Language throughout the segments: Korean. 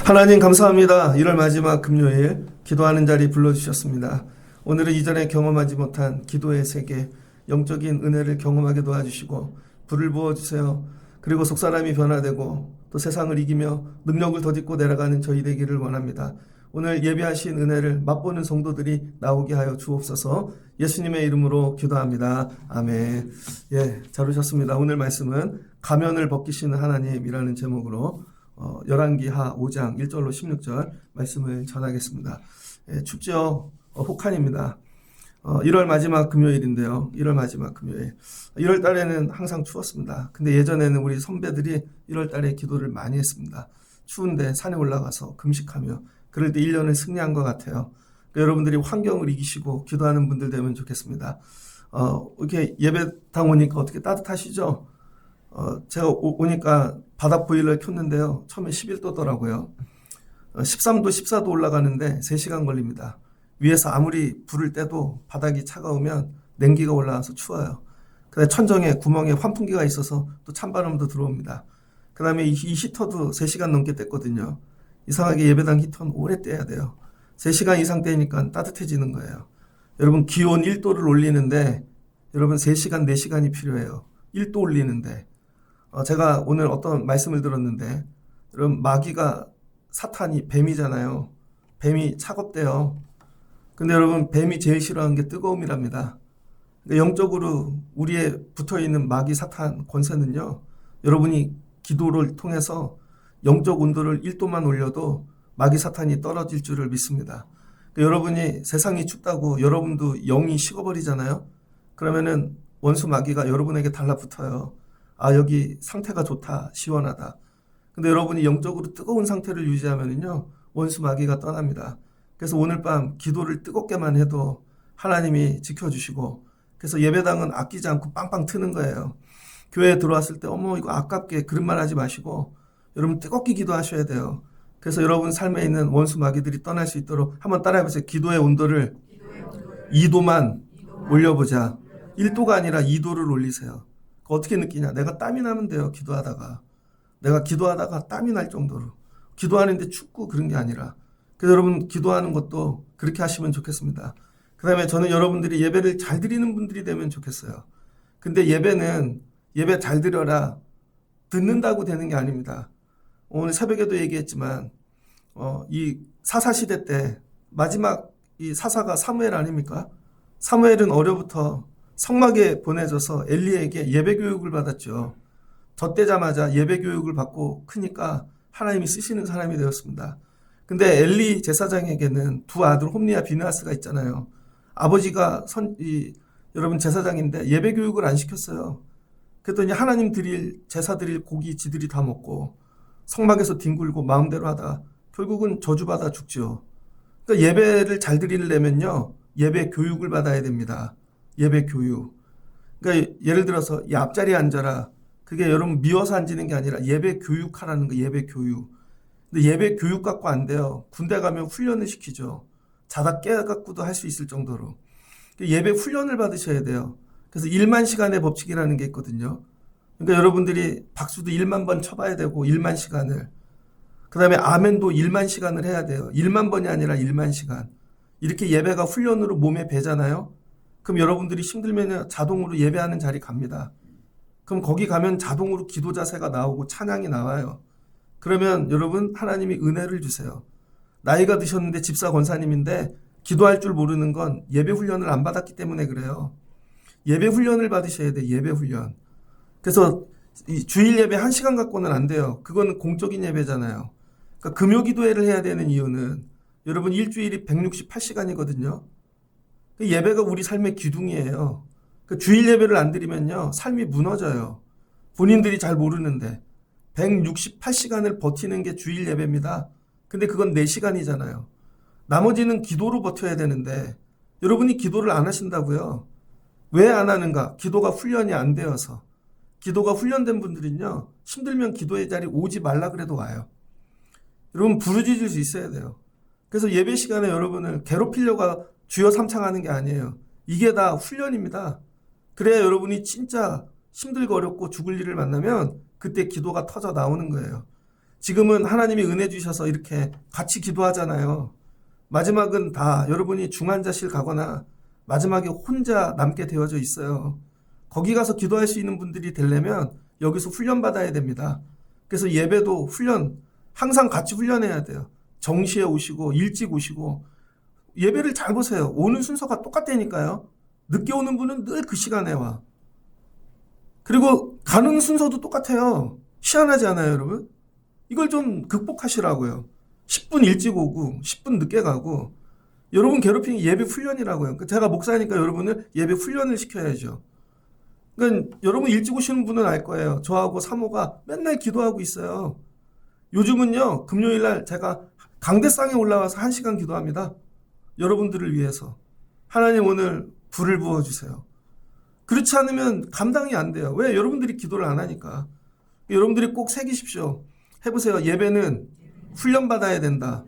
하나님 감사합니다. 1월 마지막 금요일 기도하는 자리 불러주셨습니다. 오늘은 이전에 경험하지 못한 기도의 세계, 영적인 은혜를 경험하게 도와주시고 불을 부어주세요. 그리고 속사람이 변화되고 또 세상을 이기며 능력을 덧입고 내려가는 저희 되기를 원합니다. 오늘 예배하신 은혜를 맛보는 성도들이 나오게 하여 주옵소서. 예수님의 이름으로 기도합니다. 아멘. 잘 오셨습니다. 오늘 말씀은 가면을 벗기시는 하나님이라는 제목으로 열왕기하 5장 1절로 16절 말씀을 전하겠습니다. 춥죠? 혹한입니다. 1월 마지막 금요일인데요. 1월 마지막 금요일. 1월 달에는 항상 추웠습니다. 근데 예전에는 우리 선배들이 1월 달에 기도를 많이 했습니다. 추운데 산에 올라가서 금식하며 그럴 때 1년을 승리한 것 같아요. 그러니까 여러분들이 환경을 이기시고 기도하는 분들 되면 좋겠습니다. 이렇게 예배당 오니까 어떻게 따뜻하시죠? 제가 오니까 바닥 보일러를 켰는데요. 처음에 11도더라고요. 13도, 14도 올라가는데 3시간 걸립니다. 위에서 아무리 불을 떼도 바닥이 차가우면 냉기가 올라와서 추워요. 그다음에 천정에 구멍에 환풍기가 있어서 또 찬바람도 들어옵니다. 그 다음에 이 히터도 3시간 넘게 뗐거든요. 이상하게 예배당 히터는 오래 떼야 돼요. 3시간 이상 떼니까 따뜻해지는 거예요. 여러분 기온 1도를 올리는데 여러분 3시간, 4시간이 필요해요. 1도 올리는데. 제가 오늘 어떤 말씀을 들었는데 여러분 마귀가 사탄이 뱀이잖아요. 뱀이 차갑대요. 근데 여러분 뱀이 제일 싫어하는 게 뜨거움이랍니다. 영적으로 우리에 붙어있는 마귀 사탄 권세는요. 여러분이 기도를 통해서 영적 온도를 1도만 올려도 마귀 사탄이 떨어질 줄을 믿습니다. 여러분이 세상이 춥다고 여러분도 영이 식어버리잖아요. 그러면은 원수 마귀가 여러분에게 달라붙어요. 아, 여기 상태가 좋다, 시원하다. 근데 여러분이 영적으로 뜨거운 상태를 유지하면요, 원수 마귀가 떠납니다. 그래서 오늘 밤 기도를 뜨겁게만 해도 하나님이 지켜주시고, 그래서 예배당은 아끼지 않고 빵빵 트는 거예요. 교회에 들어왔을 때, 어머, 이거 아깝게 그런 말 하지 마시고, 여러분 뜨겁게 기도하셔야 돼요. 그래서 여러분 삶에 있는 원수 마귀들이 떠날 수 있도록 한번 따라해보세요. 기도의 온도를 2도만 올려보자. 1도가 아니라 2도를 올리세요. 어떻게 느끼냐? 내가 땀이 나면 돼요. 기도하다가. 내가 기도하다가 땀이 날 정도로. 기도하는데 춥고 그런 게 아니라. 그래서 여러분 기도하는 것도 그렇게 하시면 좋겠습니다. 그 다음에 저는 여러분들이 예배를 잘 드리는 분들이 되면 좋겠어요. 근데 예배는 예배 잘 드려라. 듣는다고 되는 게 아닙니다. 오늘 새벽에도 얘기했지만 이 사사시대 때 마지막 이 사사가 사무엘 아닙니까? 사무엘은 어려부터 성막에 보내져서 엘리에게 예배 교육을 받았죠. 젖되자마자 예배 교육을 받고 크니까 하나님이 쓰시는 사람이 되었습니다. 근데 엘리 제사장에게는 두 아들 홈리와 비느하스가 있잖아요. 아버지가 여러분 제사장인데 예배 교육을 안 시켰어요. 그랬더니 하나님 드릴 제사 드릴 고기 지들이 다 먹고 성막에서 뒹굴고 마음대로 하다 결국은 저주받아 죽죠. 그러니까 예배를 잘 드리려면요. 예배 교육을 받아야 됩니다. 예배 교육. 그러니까 예를 들어서 이 앞자리에 앉아라. 그게 여러분 미워서 앉는 게 아니라 예배 교육하라는 거, 예배 교육. 근데 예배 교육 갖고 안 돼요. 군대 가면 훈련을 시키죠. 자다 깨갖고도 할 수 있을 정도로. 예배 훈련을 받으셔야 돼요. 그래서 1만 시간의 법칙이라는 게 있거든요. 그러니까 여러분들이 박수도 1만 번 쳐봐야 되고 1만 시간을. 그 다음에 아멘도 1만 시간을 해야 돼요. 1만 번이 아니라 1만 시간. 이렇게 예배가 훈련으로 몸에 배잖아요. 그럼 여러분들이 힘들면 자동으로 예배하는 자리 갑니다. 그럼 거기 가면 자동으로 기도 자세가 나오고 찬양이 나와요. 그러면 여러분 하나님이 은혜를 주세요. 나이가 드셨는데 집사 권사님인데 기도할 줄 모르는 건 예배 훈련을 안 받았기 때문에 그래요. 예배 훈련을 받으셔야 돼요. 예배 훈련. 그래서 이 주일 예배 1시간 갖고는 안 돼요. 그건 공적인 예배잖아요. 그러니까 금요 기도회를 해야 되는 이유는 여러분 일주일이 168시간이거든요. 예배가 우리 삶의 기둥이에요. 그러니까 주일 예배를 안 드리면요. 삶이 무너져요. 본인들이 잘 모르는데 168시간을 버티는 게 주일 예배입니다. 근데 그건 4시간이잖아요. 나머지는 기도로 버텨야 되는데 여러분이 기도를 안 하신다고요. 왜 안 하는가? 기도가 훈련이 안 되어서. 기도가 훈련된 분들은요. 힘들면 기도의 자리 오지 말라 그래도 와요. 여러분 부르짖을 수 있어야 돼요. 그래서 예배 시간에 여러분을 괴롭히려고 주여 삼창하는 게 아니에요. 이게 다 훈련입니다. 그래야 여러분이 진짜 힘들고 어렵고 죽을 일을 만나면 그때 기도가 터져 나오는 거예요. 지금은 하나님이 은혜 주셔서 이렇게 같이 기도하잖아요. 마지막은 다 여러분이 중환자실 가거나 마지막에 혼자 남게 되어져 있어요. 거기 가서 기도할 수 있는 분들이 되려면 여기서 훈련받아야 됩니다. 그래서 예배도 훈련, 항상 같이 훈련해야 돼요. 정시에 오시고 일찍 오시고 예배를 잘 보세요. 오는 순서가 똑같다니까요. 늦게 오는 분은 늘 그 시간에 와. 그리고 가는 순서도 똑같아요. 희한하지 않아요, 여러분? 이걸 좀 극복하시라고요. 10분 일찍 오고 10분 늦게 가고 여러분 괴롭히는 예배 훈련이라고요. 제가 목사니까 여러분을 예배 훈련을 시켜야죠. 그러니까 여러분 일찍 오시는 분은 알 거예요. 저하고 사모가 맨날 기도하고 있어요. 요즘은요, 금요일날 제가 강대상에 올라와서 1시간 기도합니다. 여러분들을 위해서. 하나님 오늘 불을 부어주세요. 그렇지 않으면 감당이 안 돼요. 왜? 여러분들이 기도를 안 하니까. 여러분들이 꼭 새기십시오. 해보세요. 예배는 훈련받아야 된다.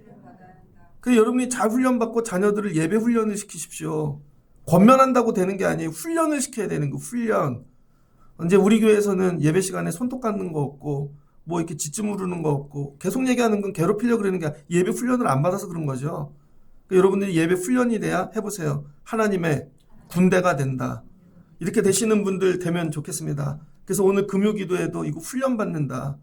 그래서 여러분이 잘 훈련받고 자녀들을 예배 훈련을 시키십시오. 권면한다고 되는 게 아니에요. 훈련을 시켜야 되는 거, 훈련. 이제 우리 교회에서는 예배 시간에 손톱 깎는 거 없고, 뭐 이렇게 짖지 무르는 거 없고, 계속 얘기하는 건 괴롭히려고 그러는 게 아니라 예배 훈련을 안 받아서 그런 거죠. 그러니까 여러분들이 예배 훈련이 돼야 해보세요. 하나님의 군대가 된다. 이렇게 되시는 분들 되면 좋겠습니다. 그래서 오늘 금요 기도에도 이거 훈련 받는다.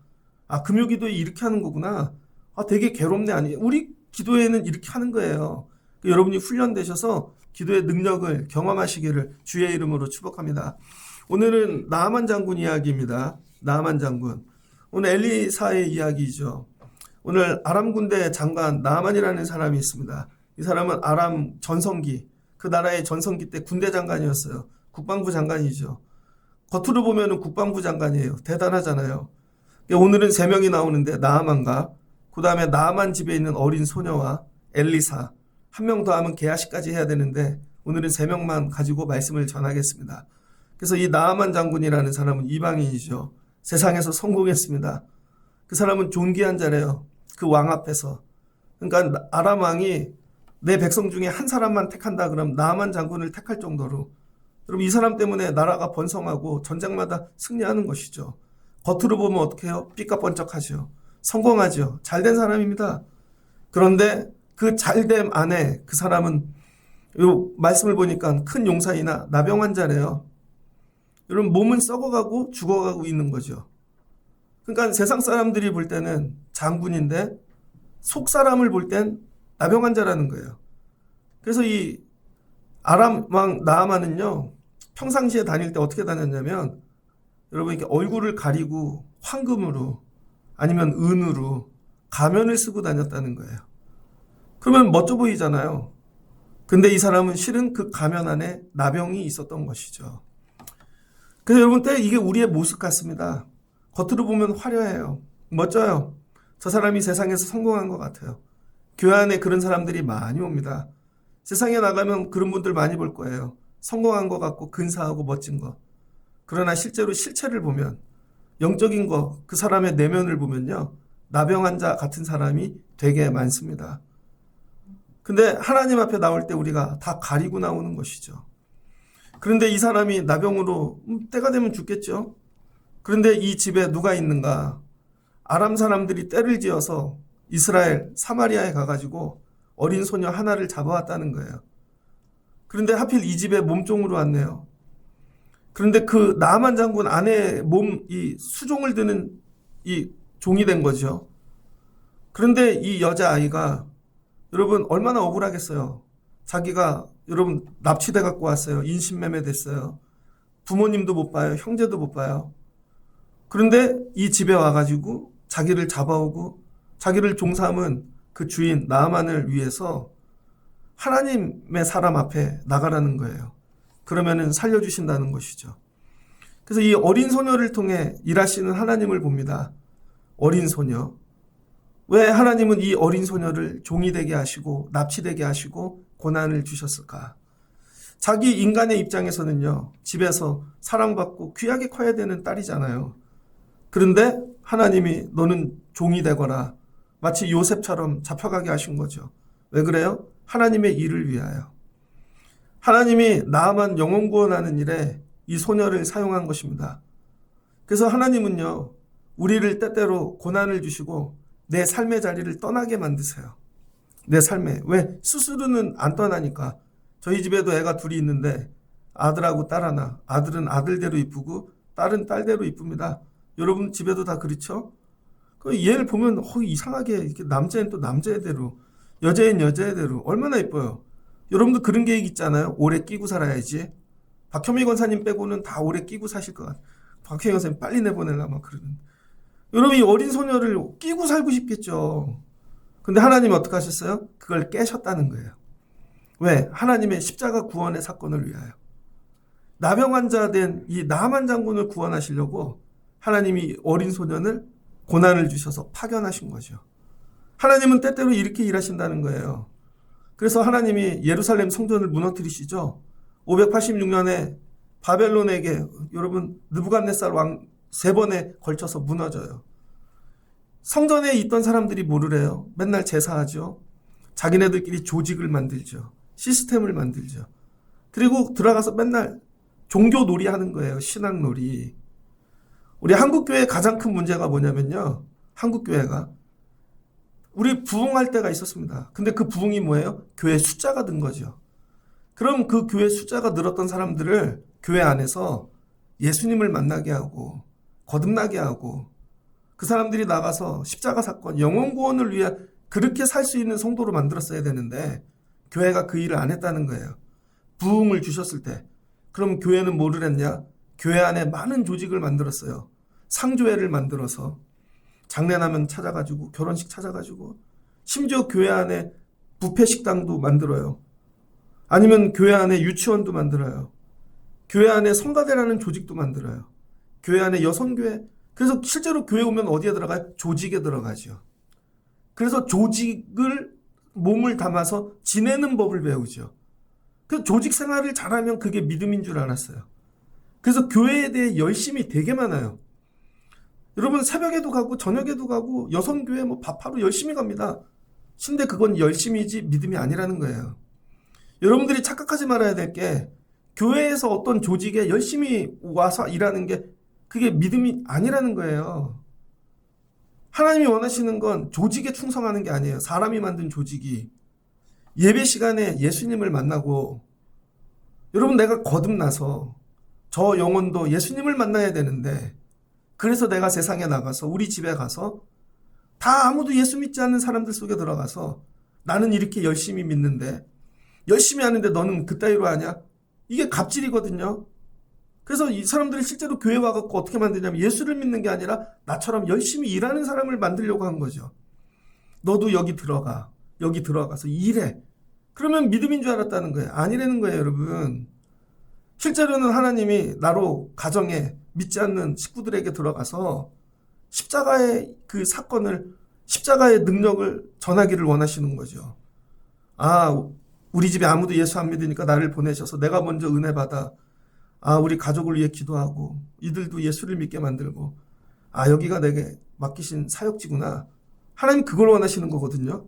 아, 금요 기도에 이렇게 하는 거구나. 아, 되게 괴롭네. 아니, 우리 기도에는 이렇게 하는 거예요. 그러니까 여러분이 훈련되셔서 기도의 능력을 경험하시기를 주의 이름으로 축복합니다. 오늘은 나아만 장군 이야기입니다. 나아만 장군. 오늘 엘리사의 이야기죠. 오늘 아람 군대 장관 나아만이라는 사람이 있습니다. 이 사람은 아람 전성기, 그 나라의 전성기 때 군대 장관이었어요. 국방부 장관이죠. 겉으로 보면 국방부 장관이에요. 대단하잖아요. 오늘은 3명이 나오는데 나아만과 그 다음에 나아만 집에 있는 어린 소녀와 엘리사, 한 명 더 하면 계야식까지 해야 되는데 오늘은 3명만 가지고 말씀을 전하겠습니다. 그래서 이 나아만 장군이라는 사람은 이방인이죠. 세상에서 성공했습니다. 그 사람은 존귀한 자래요. 그 왕 앞에서. 그러니까 아람 왕이 내 백성 중에 한 사람만 택한다 그러면 나아만 장군을 택할 정도로, 그럼 이 사람 때문에 나라가 번성하고 전쟁마다 승리하는 것이죠. 겉으로 보면 어떻게 해요? 삐까번쩍하죠. 성공하죠. 잘된 사람입니다. 그런데 그 잘됨 안에 그 사람은 요 말씀을 보니까 큰 용사이나 나병 환자래요. 여러분 몸은 썩어가고 죽어가고 있는 거죠. 그러니까 세상 사람들이 볼 때는 장군인데 속 사람을 볼 땐 나병 환자라는 거예요. 그래서 이 아람 왕 나아만은요, 평상시에 다닐 때 어떻게 다녔냐면 여러분 이렇게 얼굴을 가리고 황금으로 아니면 은으로 가면을 쓰고 다녔다는 거예요. 그러면 멋져 보이잖아요. 근데 이 사람은 실은 그 가면 안에 나병이 있었던 것이죠. 그래서 여러분 때 이게 우리의 모습 같습니다. 겉으로 보면 화려해요. 멋져요. 저 사람이 세상에서 성공한 것 같아요. 교회 안에 그런 사람들이 많이 옵니다. 세상에 나가면 그런 분들 많이 볼 거예요. 성공한 것 같고 근사하고 멋진 거. 그러나 실제로 실체를 보면 영적인 거, 그 사람의 내면을 보면요, 나병 환자 같은 사람이 되게 많습니다. 근데 하나님 앞에 나올 때 우리가 다 가리고 나오는 것이죠. 그런데 이 사람이 나병으로 때가 되면 죽겠죠. 그런데 이 집에 누가 있는가? 아람 사람들이 떼를 지어서 이스라엘 사마리아에 가가지고 어린 소녀 하나를 잡아왔다는 거예요. 그런데 하필 이 집에 몸종으로 왔네요. 그런데 그 나아만 장군 아내의 이 수종을 드는 이 종이 된 거죠. 그런데 이 여자아이가 여러분 얼마나 억울하겠어요. 자기가 여러분 납치돼 갖고 왔어요. 인신매매 됐어요. 부모님도 못 봐요. 형제도 못 봐요. 그런데 이 집에 와가지고 자기를 잡아오고 자기를 종삼은 그 주인 나아만을 위해서 하나님의 사람 앞에 나가라는 거예요. 그러면은 살려주신다는 것이죠. 그래서 이 어린 소녀를 통해 일하시는 하나님을 봅니다. 어린 소녀. 왜 하나님은 이 어린 소녀를 종이 되게 하시고 납치되게 하시고 고난을 주셨을까? 자기 인간의 입장에서는요, 집에서 사랑받고 귀하게 커야 되는 딸이잖아요. 그런데 하나님이 너는 종이 되거라. 마치 요셉처럼 잡혀가게 하신 거죠. 왜 그래요? 하나님의 일을 위하여. 하나님이 나만 영혼 구원하는 일에 이 소녀를 사용한 것입니다. 그래서 하나님은요, 우리를 때때로 고난을 주시고 내 삶의 자리를 떠나게 만드세요. 내 삶에. 왜? 스스로는 안 떠나니까. 저희 집에도 애가 둘이 있는데 아들하고 딸 하나. 아들은 아들대로 이쁘고 딸은 딸대로 이쁩니다. 여러분 집에도 다 그렇죠? 얘를 보면 이상하게 이렇게 남자애는 또 남자애대로, 여자애는 여자애대로 얼마나 이뻐요. 여러분도 그런 계획 있잖아요. 오래 끼고 살아야지. 박현미 권사님 빼고는 다 오래 끼고 사실 것 같아요. 박현미 권사님 빨리 내보내려고 막 그러는. 여러분 이 어린 소녀를 끼고 살고 싶겠죠. 근데 하나님이 어떻게 하셨어요? 그걸 깨셨다는 거예요. 왜? 하나님의 십자가 구원의 사건을 위하여. 나병 환자 된 이 나만 장군을 구원하시려고 하나님이 어린 소년을 고난을 주셔서 파견하신 거죠. 하나님은 때때로 이렇게 일하신다는 거예요. 그래서 하나님이 예루살렘 성전을 무너뜨리시죠. 586년에 바벨론에게 여러분 느부갓네살 왕 3번에 걸쳐서 무너져요. 성전에 있던 사람들이 뭐를 해요? 맨날 제사하죠. 자기네들끼리 조직을 만들죠. 시스템을 만들죠. 그리고 들어가서 맨날 종교 놀이 하는 거예요. 신앙 놀이. 우리 한국교회의 가장 큰 문제가 뭐냐면요. 한국교회가 우리 부흥할 때가 있었습니다. 근데 그 부흥이 뭐예요? 교회 숫자가 든 거죠. 그럼 그 교회 숫자가 늘었던 사람들을 교회 안에서 예수님을 만나게 하고 거듭나게 하고 그 사람들이 나가서 십자가 사건, 영혼 구원을 위해 그렇게 살 수 있는 성도로 만들었어야 되는데 교회가 그 일을 안 했다는 거예요. 부흥을 주셨을 때. 그럼 교회는 뭐를 했냐? 교회 안에 많은 조직을 만들었어요. 상조회를 만들어서 장례나면 찾아가지고 결혼식 찾아가지고 심지어 교회 안에 뷔페 식당도 만들어요. 아니면 교회 안에 유치원도 만들어요. 교회 안에 성가대라는 조직도 만들어요. 교회 안에 여성교회. 그래서 실제로 교회 오면 어디에 들어가요? 조직에 들어가죠. 그래서 조직을 몸을 담아서 지내는 법을 배우죠. 그 조직 생활을 잘하면 그게 믿음인 줄 알았어요. 그래서 교회에 대해 열심이 되게 많아요. 여러분 새벽에도 가고 저녁에도 가고 여성교회 뭐 밥하러 열심히 갑니다. 근데 그건 열심이지 믿음이 아니라는 거예요. 여러분들이 착각하지 말아야 될 게 교회에서 어떤 조직에 열심히 와서 일하는 게 그게 믿음이 아니라는 거예요. 하나님이 원하시는 건 조직에 충성하는 게 아니에요. 사람이 만든 조직이. 예배 시간에 예수님을 만나고 여러분 내가 거듭나서 저 영혼도 예수님을 만나야 되는데 그래서 내가 세상에 나가서 우리 집에 가서 다 아무도 예수 믿지 않는 사람들 속에 들어가서 나는 이렇게 열심히 믿는데 열심히 하는데 너는 그따위로 하냐? 이게 갑질이거든요. 그래서 이 사람들이 실제로 교회 와갖고 어떻게 만드냐면 예수를 믿는 게 아니라 나처럼 열심히 일하는 사람을 만들려고 한 거죠. 너도 여기 들어가. 여기 들어가서 일해. 그러면 믿음인 줄 알았다는 거예요. 아니라는 거예요, 여러분. 실제로는 하나님이 나로 가정에 믿지 않는 식구들에게 들어가서 십자가의 그 사건을, 십자가의 능력을 전하기를 원하시는 거죠. 아, 우리 집에 아무도 예수 안 믿으니까 나를 보내셔서 내가 먼저 은혜 받아. 아, 우리 가족을 위해 기도하고 이들도 예수를 믿게 만들고 아, 여기가 내게 맡기신 사역지구나. 하나님 그걸 원하시는 거거든요.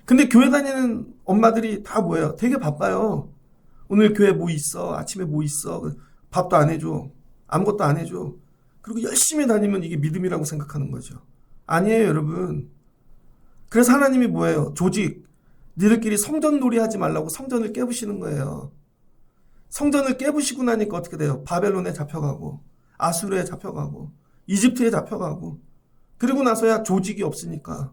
근데 교회 다니는 엄마들이 다 뭐예요? 되게 바빠요. 오늘 교회 뭐 있어? 아침에 뭐 있어? 밥도 안 해줘. 아무것도 안 해줘. 그리고 열심히 다니면 이게 믿음이라고 생각하는 거죠. 아니에요, 여러분. 그래서 하나님이 뭐예요? 조직. 니들끼리 성전 놀이 하지 말라고 성전을 깨부시는 거예요. 성전을 깨부시고 나니까 어떻게 돼요? 바벨론에 잡혀가고 아수르에 잡혀가고 이집트에 잡혀가고 그리고 나서야 조직이 없으니까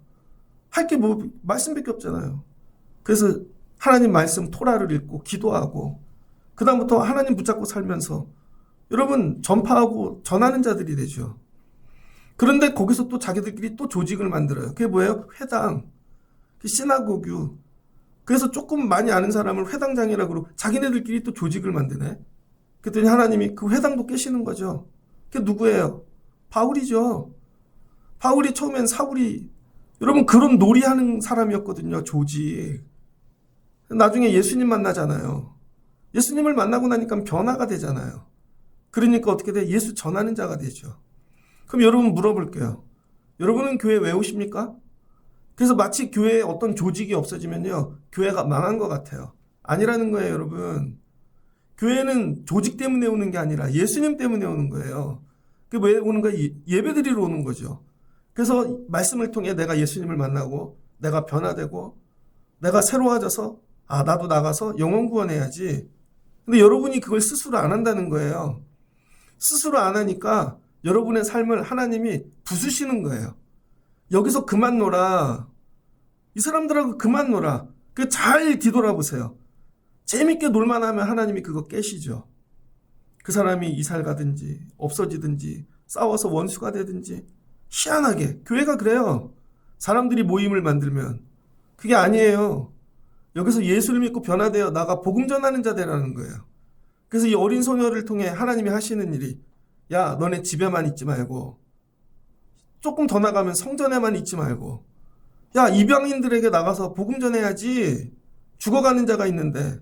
할 게 뭐 말씀밖에 없잖아요. 그래서 하나님 말씀 토라를 읽고 기도하고 그 다음부터 하나님 붙잡고 살면서 여러분 전파하고 전하는 자들이 되죠. 그런데 거기서 또 자기들끼리 또 조직을 만들어요. 그게 뭐예요? 회당, 시나고규. 그래서 조금 많이 아는 사람을 회당장이라고 그러고 자기네들끼리 또 조직을 만드네. 그랬더니 하나님이 그 회당도 깨시는 거죠. 그게 누구예요? 바울이죠. 바울이 처음엔 사울이 여러분 그런 놀이하는 사람이었거든요. 조직. 나중에 예수님 만나잖아요. 예수님을 만나고 나니까 변화가 되잖아요. 그러니까 어떻게 돼? 예수 전하는 자가 되죠. 그럼 여러분 물어볼게요. 여러분은 교회 왜 오십니까? 그래서 마치 교회에 어떤 조직이 없어지면요. 교회가 망한 것 같아요. 아니라는 거예요, 여러분. 교회는 조직 때문에 오는 게 아니라 예수님 때문에 오는 거예요. 그게 왜 오는 거예요? 예배드리러 오는 거죠. 그래서 말씀을 통해 내가 예수님을 만나고 내가 변화되고 내가 새로워져서 나도 나가서 영혼 구원해야지. 근데 여러분이 그걸 스스로 안 한다는 거예요. 스스로 안 하니까 여러분의 삶을 하나님이 부수시는 거예요. 여기서 그만 놀아. 이 사람들하고 그만 놀아. 잘 뒤돌아보세요. 재밌게 놀만 하면 하나님이 그거 깨시죠. 그 사람이 이사를 가든지 없어지든지 싸워서 원수가 되든지. 희한하게 교회가 그래요. 사람들이 모임을 만들면 그게 아니에요. 여기서 예수를 믿고 변화되어 나가 복음 전하는 자 되라는 거예요. 그래서 이 어린 소녀를 통해 하나님이 하시는 일이 야 너네 집에만 있지 말고 조금 더 나가면 성전에만 있지 말고 야 이방인들에게 나가서 복음 전해야지. 죽어가는 자가 있는데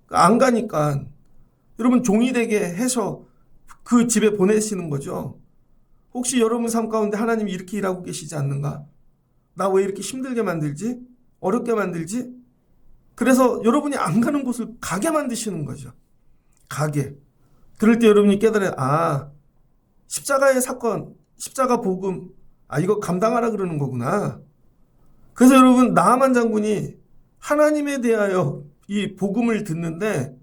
안 가니까 여러분 종이 되게 해서 그 집에 보내시는 거죠. 혹시 여러분 삶 가운데 하나님이 이렇게 일하고 계시지 않는가? 나 왜 이렇게 힘들게 만들지? 어렵게 만들지? 그래서 여러분이 안 가는 곳을 가게 만드시는 거죠. 가게. 그럴 때 여러분이 깨달아요. 십자가의 사건, 십자가 복음, 이거 감당하라 그러는 거구나. 그래서 여러분 나아만 장군이 하나님에 대하여 이 복음을 듣는데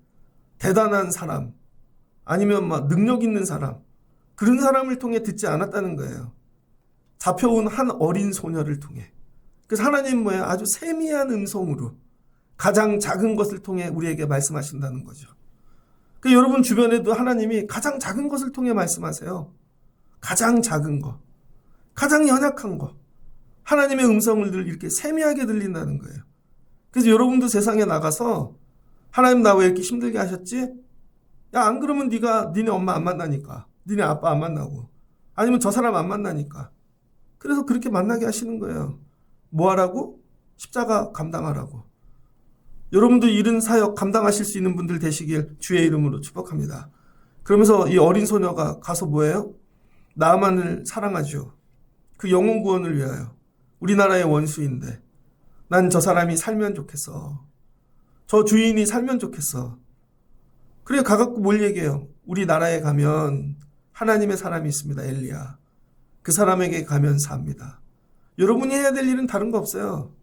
대단한 사람, 아니면 막 능력 있는 사람, 그런 사람을 통해 듣지 않았다는 거예요. 잡혀온 한 어린 소녀를 통해. 그래서 하나님은 뭐예요? 아주 세미한 음성으로 가장 작은 것을 통해 우리에게 말씀하신다는 거죠. 그 여러분 주변에도 하나님이 가장 작은 것을 통해 말씀하세요. 가장 작은 것, 가장 연약한 것. 하나님의 음성을 이렇게 세미하게 들린다는 거예요. 그래서 여러분도 세상에 나가서 하나님 나 왜 이렇게 힘들게 하셨지? 야, 안 그러면 니네 엄마 안 만나니까. 니네 아빠 안 만나고. 아니면 저 사람 안 만나니까. 그래서 그렇게 만나게 하시는 거예요. 뭐 하라고? 십자가 감당하라고. 여러분도 이런 사역 감당하실 수 있는 분들 되시길 주의 이름으로 축복합니다. 그러면서 이 어린 소녀가 가서 뭐예요? 나아만을 사랑하죠. 그 영혼 구원을 위하여. 우리나라의 원수인데 난 저 사람이 살면 좋겠어. 저 주인이 살면 좋겠어. 그래 가갖고 뭘 얘기해요? 우리나라에 가면 하나님의 사람이 있습니다. 엘리야. 그 사람에게 가면 삽니다. 여러분이 해야 될 일은 다른 거 없어요.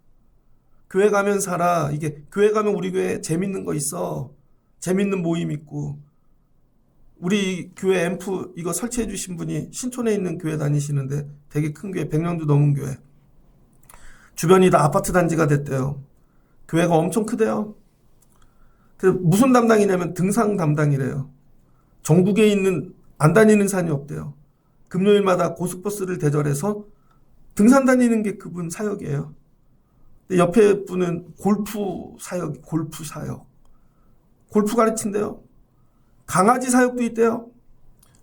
교회 가면 살아. 이게 교회 가면 우리 교회 재밌는 거 있어. 재밌는 모임 있고. 우리 교회 앰프 이거 설치해 주신 분이 신촌에 있는 교회 다니시는데 되게 큰 교회, 100명도 넘은 교회. 주변이 다 아파트 단지가 됐대요. 교회가 엄청 크대요. 무슨 담당이냐면 등산 담당이래요. 전국에 있는 안 다니는 산이 없대요. 금요일마다 고속버스를 대절해서 등산 다니는 게 그분 사역이에요. 옆에 분은 골프 사역. 골프 가르친대요. 강아지 사역도 있대요.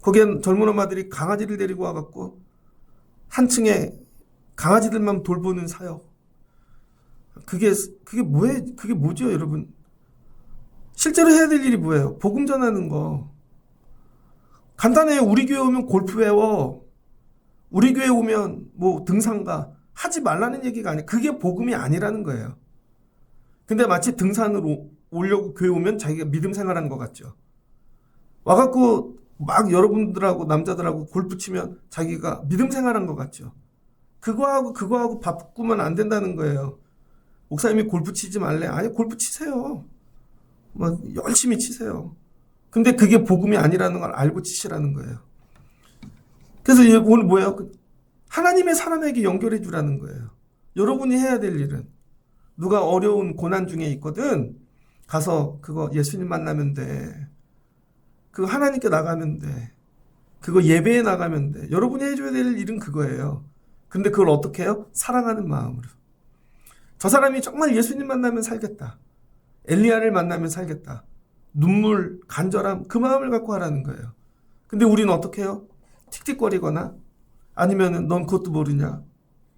거기엔 젊은 엄마들이 강아지를 데리고 와갖고 한 층에 강아지들만 돌보는 사역. 그게 뭐죠, 여러분? 실제로 해야 될 일이 뭐예요? 복음 전하는 거. 간단해요. 우리 교회 오면 골프 배워. 우리 교회 오면 뭐 등산가. 하지 말라는 얘기가 아니에요. 그게 복음이 아니라는 거예요. 근데 마치 등산으로 오려고 교회 오면 자기가 믿음 생활하는 것 같죠. 와갖고 막 여러분들하고 남자들하고 골프 치면 자기가 믿음 생활한 것 같죠. 그거하고 바꾸면 안 된다는 거예요. 목사님이 골프 치지 말래. 아니 골프 치세요. 뭐 열심히 치세요. 근데 그게 복음이 아니라는 걸 알고 치시라는 거예요. 그래서 오늘 뭐예요? 하나님의 사람에게 연결해 주라는 거예요. 여러분이 해야 될 일은 누가 어려운 고난 중에 있거든. 가서 그거 예수님 만나면 돼. 그거 하나님께 나가면 돼. 그거 예배에 나가면 돼. 여러분이 해줘야 될 일은 그거예요. 근데 그걸 어떻게 해요? 사랑하는 마음으로. 저 사람이 정말 예수님 만나면 살겠다. 엘리야를 만나면 살겠다. 눈물, 간절함, 그 마음을 갖고 하라는 거예요. 근데 우리는 어떻게 해요? 틱틱거리거나 아니면은 넌 그것도 모르냐.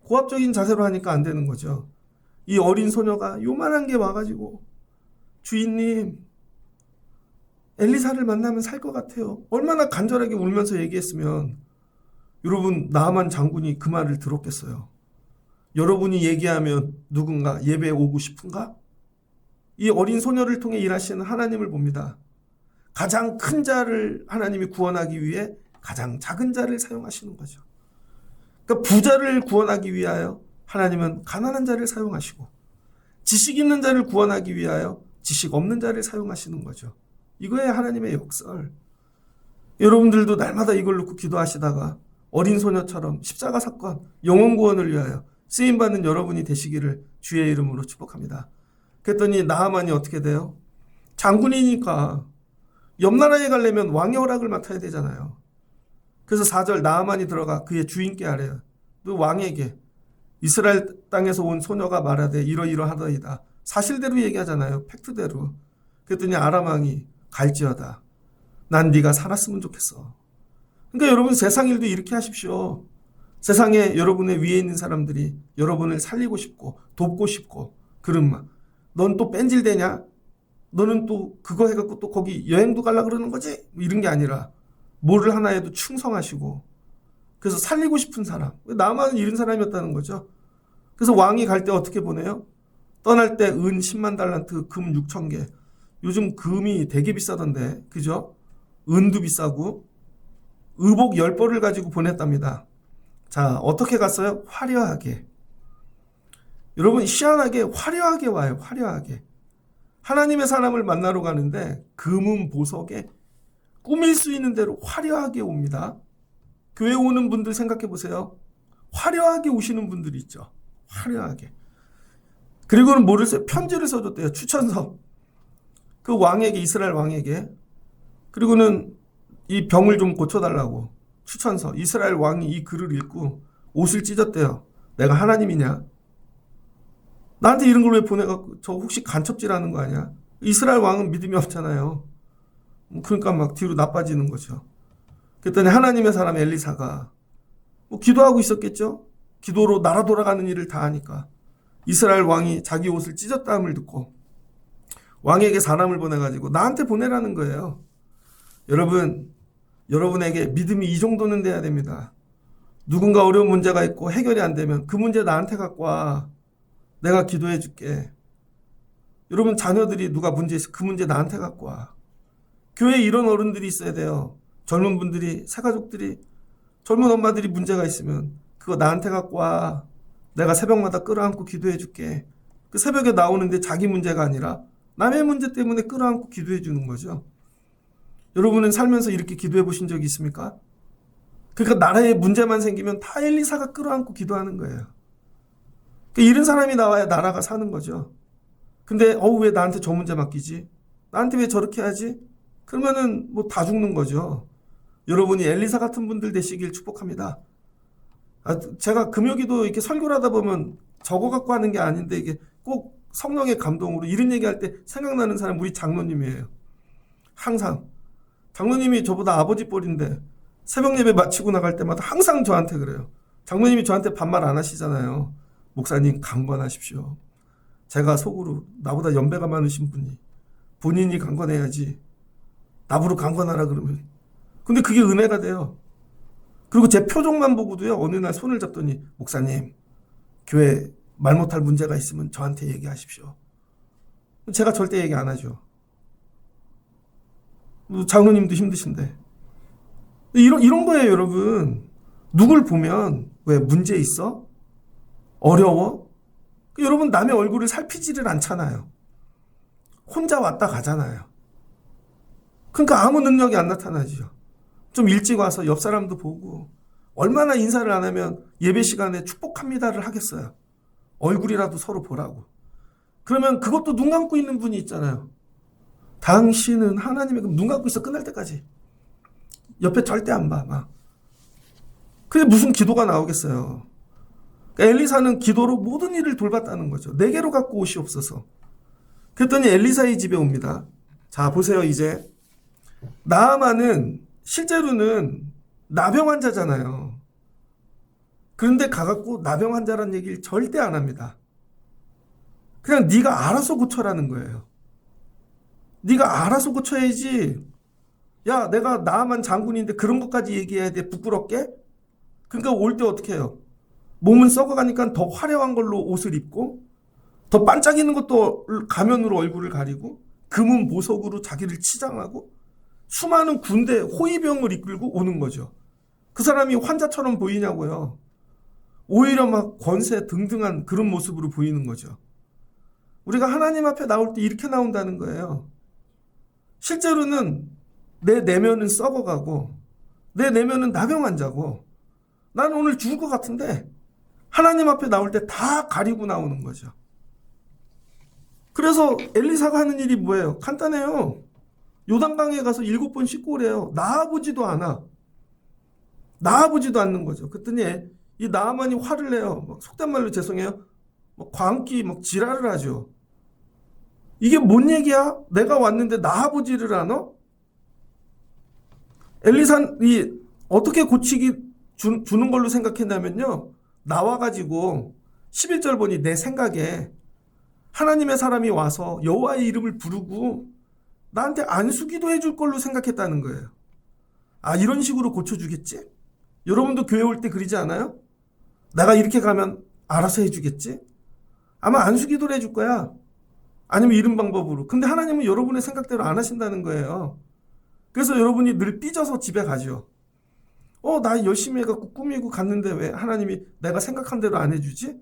고압적인 자세로 하니까 안 되는 거죠. 이 어린 소녀가 요만한 게 와가지고 주인님 엘리사를 만나면 살 것 같아요. 얼마나 간절하게 울면서 얘기했으면 여러분 나아만 장군이 그 말을 들었겠어요. 여러분이 얘기하면 누군가 예배에 오고 싶은가? 이 어린 소녀를 통해 일하시는 하나님을 봅니다. 가장 큰 자를 하나님이 구원하기 위해 가장 작은 자를 사용하시는 거죠. 그러니까 부자를 구원하기 위하여 하나님은 가난한 자를 사용하시고, 지식 있는 자를 구원하기 위하여 지식 없는 자를 사용하시는 거죠. 이거예요, 하나님의 역설. 여러분들도 날마다 이걸 놓고 기도하시다가 어린 소녀처럼 십자가 사건, 영혼 구원을 위하여 쓰임받는 여러분이 되시기를 주의 이름으로 축복합니다. 그랬더니 나하만이 어떻게 돼요? 장군이니까 옆 나라에 가려면 왕의 허락을 맡아야 되잖아요. 그래서 4절 나하만이 들어가 그의 주인께 아래요. 또 왕에게 이스라엘 땅에서 온 소녀가 말하되 이러이러하더이다. 사실대로 얘기하잖아요. 팩트대로. 그랬더니 아람 왕이 갈지어다. 난 네가 살았으면 좋겠어. 그러니까 여러분 세상 일도 이렇게 하십시오. 세상에 여러분의 위에 있는 사람들이 여러분을 살리고 싶고 돕고 싶고 그런 막 넌 또 뺀질대냐? 너는 또 그거 해갖고 또 거기 여행도 가려 그러는 거지? 이런 게 아니라 뭐를 하나 해도 충성하시고 그래서 살리고 싶은 사람. 나만은 이런 사람이었다는 거죠. 그래서 왕이 갈 때 어떻게 보내요? 떠날 때 은 10만 달란트, 금 6천 개. 요즘 금이 되게 비싸던데, 그죠? 은도 비싸고 의복 10벌을 가지고 보냈답니다. 자, 어떻게 갔어요? 화려하게. 여러분 희한하게 화려하게 와요. 화려하게. 하나님의 사람을 만나러 가는데 금은 보석에 꾸밀 수 있는 대로 화려하게 옵니다. 교회 오는 분들 생각해 보세요. 화려하게 오시는 분들이 있죠. 화려하게. 그리고는 뭐를 써요? 편지를 써줬대요. 추천서. 그 왕에게, 이스라엘 왕에게. 그리고는 이 병을 좀 고쳐달라고. 추천서. 이스라엘 왕이 이 글을 읽고 옷을 찢었대요. 내가 하나님이냐? 나한테 이런 걸 왜 보내갖고 저 혹시 간첩질하는 거 아니야? 이스라엘 왕은 믿음이 없잖아요. 그러니까 막 뒤로 나빠지는 거죠. 그랬더니 하나님의 사람 엘리사가 뭐 기도하고 있었겠죠? 기도로 나라 돌아가는 일을 다 하니까 이스라엘 왕이 자기 옷을 찢었다함을 듣고 왕에게 사람을 보내가지고 나한테 보내라는 거예요. 여러분, 여러분에게 믿음이 이 정도는 돼야 됩니다. 누군가 어려운 문제가 있고 해결이 안 되면 그 문제 나한테 갖고 와. 내가 기도해 줄게. 여러분 자녀들이 누가 문제 있어 그 문제 나한테 갖고 와. 교회에 이런 어른들이 있어야 돼요. 젊은 분들이, 새가족들이, 젊은 엄마들이 문제가 있으면 그거 나한테 갖고 와. 내가 새벽마다 끌어안고 기도해 줄게. 그 새벽에 나오는데 자기 문제가 아니라 남의 문제 때문에 끌어안고 기도해 주는 거죠. 여러분은 살면서 이렇게 기도해 보신 적이 있습니까? 그러니까 나라에 문제만 생기면 다 엘리사가 끌어안고 기도하는 거예요. 그러니까 이런 사람이 나와야 나라가 사는 거죠. 근데 왜 나한테 저 문제 맡기지? 나한테 왜 저렇게 하지? 그러면은 뭐 다 죽는 거죠. 여러분이 엘리사 같은 분들 되시길 축복합니다. 제가 금요기도 이렇게 설교를 하다 보면 저거 갖고 하는 게 아닌데 이게 꼭 성령의 감동으로 이런 얘기할 때 생각나는 사람 우리 장로님이에요. 항상. 장로님이 저보다 아버지 뻘인데 새벽 예배 마치고 나갈 때마다 항상 저한테 그래요. 장로님이 저한테 반말 안 하시잖아요. 목사님 강건하십시오. 제가 속으로 나보다 연배가 많으신 분이 본인이 강건해야지 나보고 강건하라 그러면 근데 그게 은혜가 돼요. 그리고 제 표정만 보고도요 어느 날 손을 잡더니 목사님 교회 말 못할 문제가 있으면 저한테 얘기하십시오. 제가 절대 얘기 안 하죠. 장로님도 힘드신데 이런 거예요. 여러분 누굴 보면 왜 문제 있어? 어려워? 여러분 남의 얼굴을 살피지를 않잖아요. 혼자 왔다 가잖아요. 그러니까 아무 능력이 안 나타나죠. 좀 일찍 와서 옆 사람도 보고 얼마나 인사를 안 하면 예배 시간에 축복합니다를 하겠어요. 얼굴이라도 서로 보라고. 그러면 그것도 눈 감고 있는 분이 있잖아요. 당신은 하나님의 눈 감고 있어 끝날 때까지. 옆에 절대 안 봐. 막. 근데 무슨 기도가 나오겠어요. 그러니까 엘리사는 기도로 모든 일을 돌봤다는 거죠. 내게로 갖고 오시옵소서. 그랬더니 엘리사의 집에 옵니다. 자 보세요. 이제 나아만은 실제로는 나병 환자잖아요. 그런데 가갖고 나병 환자라는 얘기를 절대 안 합니다. 그냥 네가 알아서 고쳐라는 거예요. 네가 알아서 고쳐야지. 야 내가 나아만 장군인데 그런 것까지 얘기해야 돼? 부끄럽게? 그러니까 올 때 어떻게 해요? 몸은 썩어가니까 더 화려한 걸로 옷을 입고 더 반짝이는 것도 가면으로 얼굴을 가리고 금은 보석으로 자기를 치장하고 수많은 군대 호위병을 이끌고 오는 거죠. 그 사람이 환자처럼 보이냐고요. 오히려 막 권세 등등한 그런 모습으로 보이는 거죠. 우리가 하나님 앞에 나올 때 이렇게 나온다는 거예요. 실제로는 내 내면은 썩어가고 내 내면은 나병 환자고 나는 오늘 죽을 것 같은데 하나님 앞에 나올 때 다 가리고 나오는 거죠. 그래서 엘리사가 하는 일이 뭐예요? 간단해요. 요단강에 가서 7번 씻고 오래요. 나아보지도 않아. 나아보지도 않는 거죠. 그랬더니 이 나아만이 화를 내요. 막 속된 말로 죄송해요. 막 광기 막 지랄을 하죠. 이게 뭔 얘기야? 내가 왔는데 나아보지를 않아? 엘리사이 어떻게 고치기 주는 걸로 생각했냐면요. 나와가지고 11절 보니 내 생각에 하나님의 사람이 와서 여호와의 이름을 부르고 나한테 안수기도 해줄 걸로 생각했다는 거예요. 아, 이런 식으로 고쳐주겠지? 여러분도 교회 올 때 그러지 않아요? 내가 이렇게 가면 알아서 해주겠지? 아마 안수기도를 해줄 거야. 아니면 이런 방법으로. 근데 하나님은 여러분의 생각대로 안 하신다는 거예요. 그래서 여러분이 늘 삐져서 집에 가죠. 나 열심히 해갖고 꾸미고 갔는데 왜 하나님이 내가 생각한 대로 안 해주지?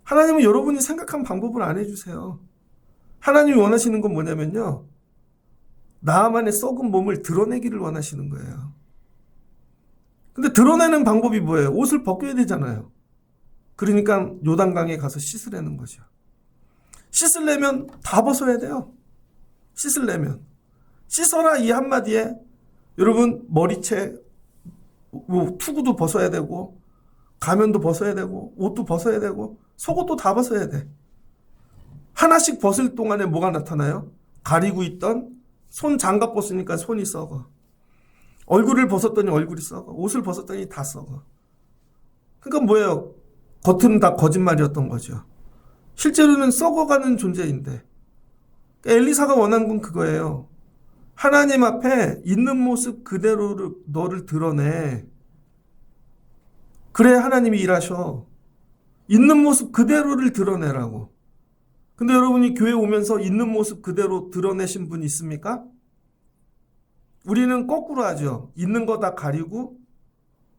하나님은 여러분이 생각한 방법을 안 해주세요. 하나님이 원하시는 건 뭐냐면요. 나만의 썩은 몸을 드러내기를 원하시는 거예요. 근데 드러내는 방법이 뭐예요? 옷을 벗겨야 되잖아요. 그러니까 요단강에 가서 씻으라는 거죠. 씻으려면 다 벗어야 돼요. 씻으려면. 씻어라 이 한마디에 여러분 머리채, 투구도 벗어야 되고 가면도 벗어야 되고 옷도 벗어야 되고 속옷도 다 벗어야 돼. 하나씩 벗을 동안에 뭐가 나타나요? 가리고 있던 손 장갑 벗으니까 손이 썩어. 얼굴을 벗었더니 얼굴이 썩어. 옷을 벗었더니 다 썩어. 그러니까 뭐예요? 겉은 다 거짓말이었던 거죠. 실제로는 썩어가는 존재인데 엘리사가 원한 건 그거예요. 하나님 앞에 있는 모습 그대로 너를 드러내. 그래 하나님이 일하셔. 있는 모습 그대로를 드러내라고. 근데 여러분이 교회 오면서 있는 모습 그대로 드러내신 분 있습니까? 우리는 거꾸로 하죠. 있는 거 다 가리고.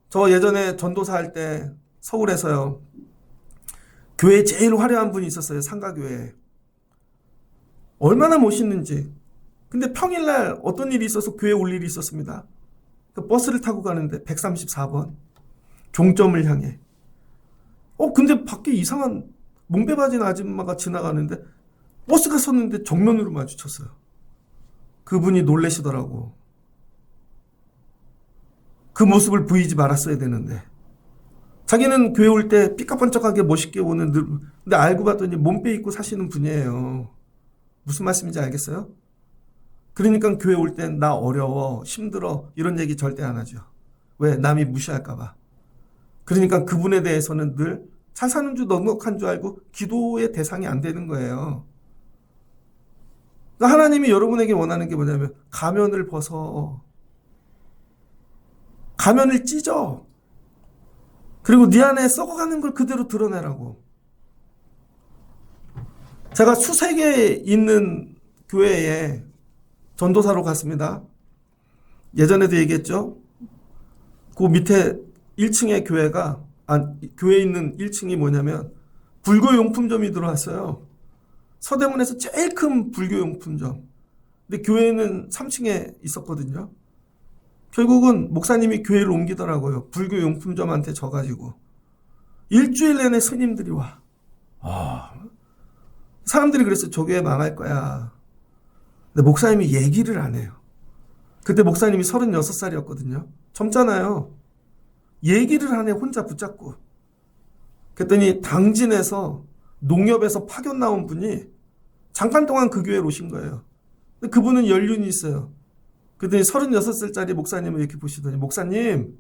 저 예전에 전도사 할 때 서울에서요. 교회에 제일 화려한 분이 있었어요. 상가교회에. 얼마나 멋있는지. 근데 평일날 어떤 일이 있어서 교회에 올 일이 있었습니다. 그 버스를 타고 가는데 134번 종점을 향해. 근데 밖에 이상한 몽배 바진 아줌마가 지나가는데 버스가 섰는데 정면으로 마주쳤어요. 그분이 놀라시더라고. 그 모습을 보이지 말았어야 되는데. 자기는 교회 올 때 삐까번쩍하게 멋있게 오는 근데 알고 봤더니 몸빼 입고 사시는 분이에요. 무슨 말씀인지 알겠어요? 그러니까 교회 올 땐 나 어려워, 힘들어 이런 얘기 절대 안 하죠. 왜? 남이 무시할까 봐. 그러니까 그분에 대해서는 늘 잘 사는 줄 넉넉한 줄 알고 기도의 대상이 안 되는 거예요. 그러니까 하나님이 여러분에게 원하는 게 뭐냐면 가면을 벗어. 가면을 찢어. 그리고 네 안에 썩어가는 걸 그대로 드러내라고. 제가 수색에 있는 교회에 전도사로 갔습니다. 예전에도 얘기했죠. 그 밑에 1층의 교회에 있는 1층이 뭐냐면 불교용품점이 들어왔어요. 서대문에서 제일 큰 불교용품점. 근데 교회는 3층에 있었거든요. 결국은 목사님이 교회를 옮기더라고요. 불교용품점한테 져가지고. 일주일 내내 스님들이 와. 사람들이 그랬어요. 저 교회 망할 거야. 근데 목사님이 얘기를 안 해요. 그때 목사님이 36살이었거든요. 젊잖아요. 얘기를 안 해. 혼자 붙잡고. 그랬더니 당진에서 농협에서 파견 나온 분이 잠깐 동안 그 교회로 오신 거예요. 근데 그분은 연륜이 있어요. 그랬더니 36살짜리 목사님을 이렇게 보시더니 목사님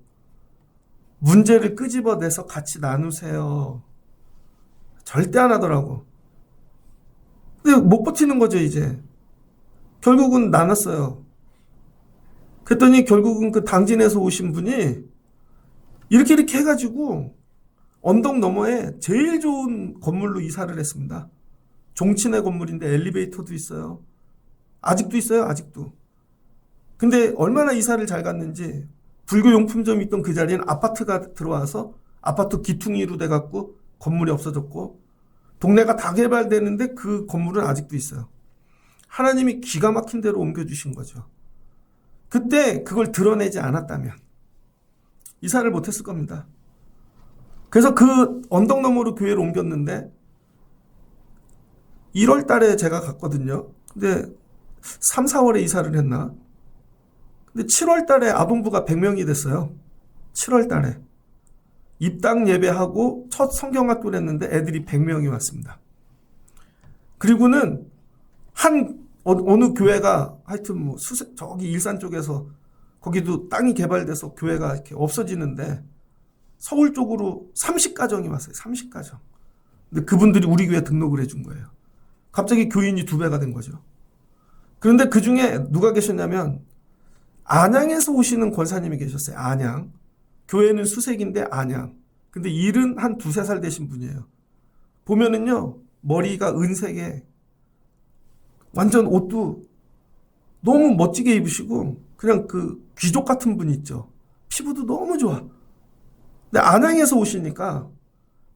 문제를 끄집어내서 같이 나누세요. 절대 안 하더라고. 근데 못 버티는 거죠 이제. 결국은 나눴어요. 그랬더니 결국은 그 당진에서 오신 분이 이렇게 해가지고 언덕 너머에 제일 좋은 건물로 이사를 했습니다. 종친의 건물인데 엘리베이터도 있어요. 아직도 있어요, 아직도. 근데 얼마나 이사를 잘 갔는지 불교용품점이 있던 그 자리엔 아파트가 들어와서 아파트 기퉁이로 돼갖고 건물이 없어졌고 동네가 다 개발되는데 그 건물은 아직도 있어요. 하나님이 기가 막힌 대로 옮겨주신 거죠. 그때 그걸 드러내지 않았다면 이사를 못했을 겁니다. 그래서 그 언덕 너머로 교회를 옮겼는데 1월 달에 제가 갔거든요. 근데 3, 4월에 이사를 했나? 근데 7월 달에 아동부가 100명이 됐어요. 7월 달에. 입당 예배하고 첫 성경학교를 했는데 애들이 100명이 왔습니다. 그리고는 어느 교회가 하여튼 뭐 저기 일산 쪽에서 거기도 땅이 개발돼서 교회가 이렇게 없어지는데 서울 쪽으로 30가정이 왔어요. 30가정. 근데 그분들이 우리 교회에 등록을 해준 거예요. 갑자기 교인이 2배가 된 거죠. 그런데 그 중에 누가 계셨냐면 안양에서 오시는 권사님이 계셨어요. 안양. 교회는 수색인데 안양. 근데 일은 한 2, 3살 되신 분이에요. 보면은요, 머리가 은색에 완전 옷도 너무 멋지게 입으시고 그냥 그 귀족 같은 분 있죠. 피부도 너무 좋아. 근데 안양에서 오시니까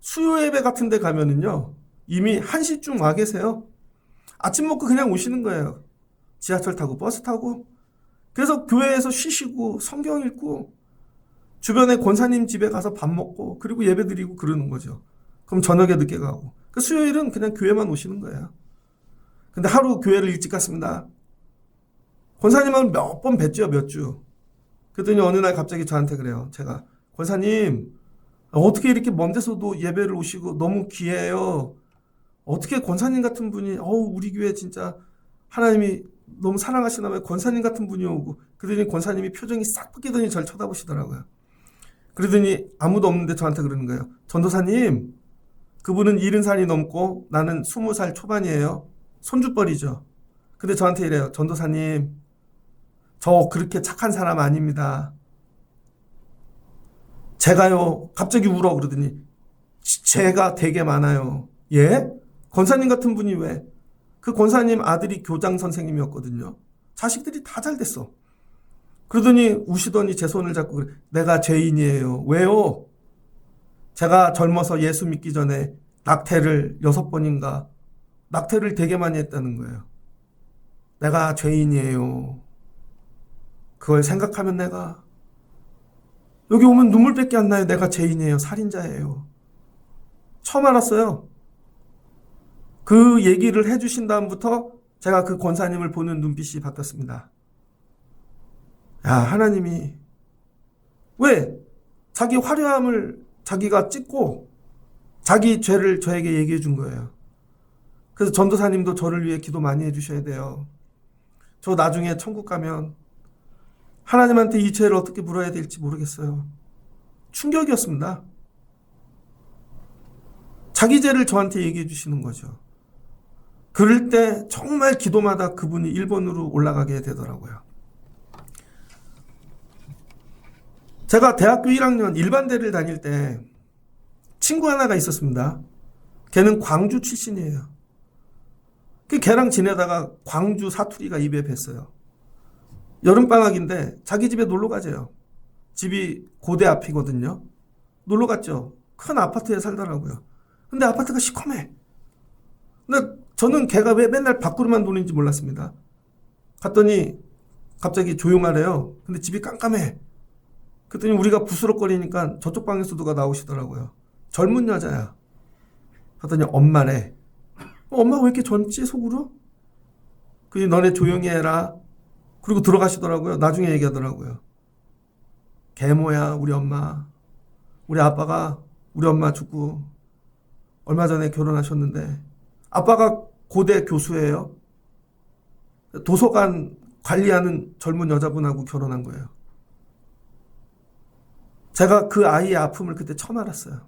수요 예배 같은 데 가면은요, 이미 1시쯤 와 계세요. 아침 먹고 그냥 오시는 거예요. 지하철 타고 버스 타고. 그래서 교회에서 쉬시고 성경 읽고 주변에 권사님 집에 가서 밥 먹고 그리고 예배 드리고 그러는 거죠. 그럼 저녁에 늦게 가고. 그 수요일은 그냥 교회만 오시는 거예요. 근데 하루 교회를 일찍 갔습니다. 권사님하고 몇 번 뵀죠, 몇 주. 그랬더니 어느 날 갑자기 저한테 그래요. 제가, 권사님, 어떻게 이렇게 먼 데서도 예배를 오시고 너무 귀해요. 어떻게 권사님 같은 분이, 우리 교회 진짜 하나님이 너무 사랑하시나 봐요. 권사님 같은 분이 오고. 그러더니 권사님이 표정이 싹 바뀌더니 저를 쳐다보시더라고요. 그러더니 아무도 없는데 저한테 그러는 거예요. 전도사님, 그분은 70살이 넘고 나는 20살 초반이에요. 손주뻘이죠. 근데 저한테 이래요. 전도사님, 저 그렇게 착한 사람 아닙니다. 제가요, 갑자기 울어 그러더니 죄가 되게 많아요. 예? 권사님 같은 분이 왜? 그 권사님 아들이 교장 선생님이었거든요. 자식들이 다 잘 됐어. 그러더니 우시더니 제 손을 잡고 그래. 내가 죄인이에요. 왜요? 제가 젊어서 예수 믿기 전에 낙태를 6번인가 낙태를 되게 많이 했다는 거예요. 내가 죄인이에요. 그걸 생각하면 내가 여기 오면 눈물밖에 안 나요. 내가 죄인이에요. 살인자예요. 처음 알았어요. 그 얘기를 해주신 다음부터 제가 그 권사님을 보는 눈빛이 바뀌었습니다. 야, 하나님이 왜 자기 화려함을 자기가 찍고 자기 죄를 저에게 얘기해 준 거예요. 그래서 전도사님도 저를 위해 기도 많이 해주셔야 돼요. 저 나중에 천국 가면 하나님한테 이 죄를 어떻게 물어야 될지 모르겠어요. 충격이었습니다. 자기 죄를 저한테 얘기해 주시는 거죠. 그럴 때 정말 기도마다 그분이 1번으로 올라가게 되더라고요. 제가 대학교 1학년 일반대를 다닐 때 친구 하나가 있었습니다. 걔는 광주 출신이에요. 걔랑 지내다가 광주 사투리가 입에 뱄어요. 여름방학인데 자기 집에 놀러 가재요. 집이 고대 앞이거든요. 놀러 갔죠. 큰 아파트에 살더라고요. 근데 아파트가 시커매. 근데 저는 걔가 왜 맨날 밖으로만 노는지 몰랐습니다. 갔더니 갑자기 조용하래요. 근데 집이 깜깜해. 그랬더니 우리가 부스럭거리니까 저쪽 방에서 누가 나오시더라고요. 젊은 여자야. 그랬더니 엄마래. 엄마 왜 이렇게 젊지 속으로? 그니 너네 조용히 해라. 그리고 들어가시더라고요. 나중에 얘기하더라고요. 계모야 우리 엄마. 우리 아빠가 우리 엄마 죽고 얼마 전에 결혼하셨는데 아빠가 고대 교수예요. 도서관 관리하는 젊은 여자분하고 결혼한 거예요. 제가 그 아이의 아픔을 그때 처음 알았어요.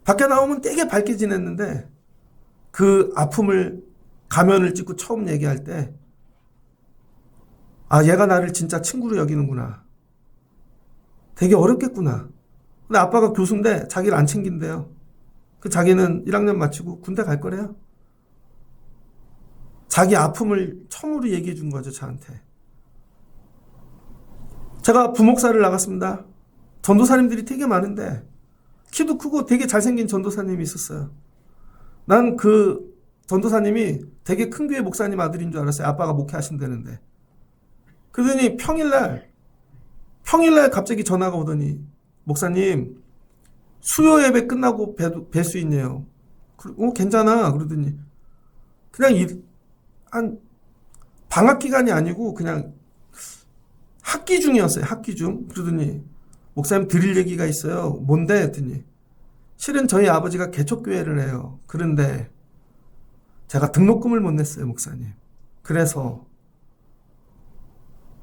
밖에 나오면 되게 밝게 지냈는데 그 아픔을 가면을 찍고 처음 얘기할 때 얘가 나를 진짜 친구로 여기는구나. 되게 어렵겠구나. 근데 아빠가 교수인데 자기를 안 챙긴대요. 그 자기는 1학년 마치고 군대 갈 거래요. 자기 아픔을 처음으로 얘기해 준 거죠, 저한테. 제가 부목사를 나갔습니다. 전도사님들이 되게 많은데 키도 크고 되게 잘생긴 전도사님이 있었어요. 난 그 전도사님이 되게 큰 교회 목사님 아들인 줄 알았어요. 아빠가 목회하신다는데. 그러더니 평일날 갑자기 전화가 오더니 목사님 수요 예배 끝나고 뵐 수 있네요. 괜찮아. 그러더니 그냥 한 방학 기간이 아니고 그냥 학기 중이었어요. 학기 중. 그러더니 목사님 드릴 얘기가 있어요. 뭔데? 했더니 실은 저희 아버지가 개척교회를 해요. 그런데 제가 등록금을 못 냈어요, 목사님. 그래서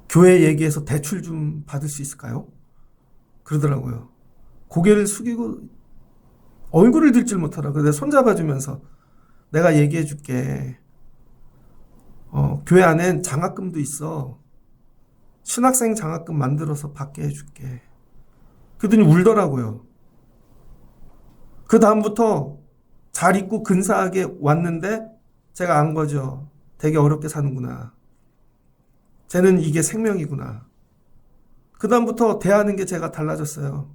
교회 얘기해서 대출 좀 받을 수 있을까요? 그러더라고요. 고개를 숙이고 얼굴을 들질 못하라고. 내가 손잡아주면서 내가 얘기해 줄게. 교회 안엔 장학금도 있어. 신학생 장학금 만들어서 받게 해줄게. 그러더니 울더라고요. 그 다음부터 잘 있고 근사하게 왔는데 제가 안 거죠. 되게 어렵게 사는구나. 쟤는 이게 생명이구나. 그 다음부터 대하는 게 제가 달라졌어요.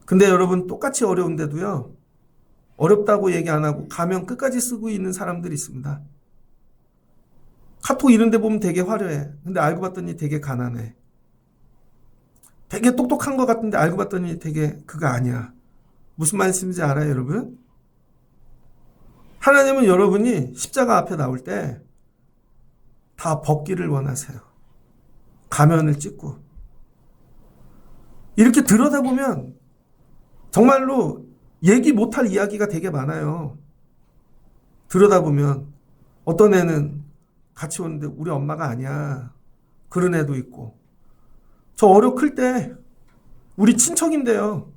근데 여러분 똑같이 어려운데도요. 어렵다고 얘기 안 하고 가면 끝까지 쓰고 있는 사람들이 있습니다. 카톡 이런 데 보면 되게 화려해. 근데 알고 봤더니 되게 가난해. 되게 똑똑한 것 같은데 알고 봤더니 되게 그거 아니야. 무슨 말씀인지 알아요, 여러분? 하나님은 여러분이 십자가 앞에 나올 때 다 벗기를 원하세요. 가면을 찢고. 이렇게 들여다보면 정말로 얘기 못할 이야기가 되게 많아요. 들여다보면 어떤 애는 같이 오는데 우리 엄마가 아니야. 그런 애도 있고. 저 어려 클 때 우리 친척인데요.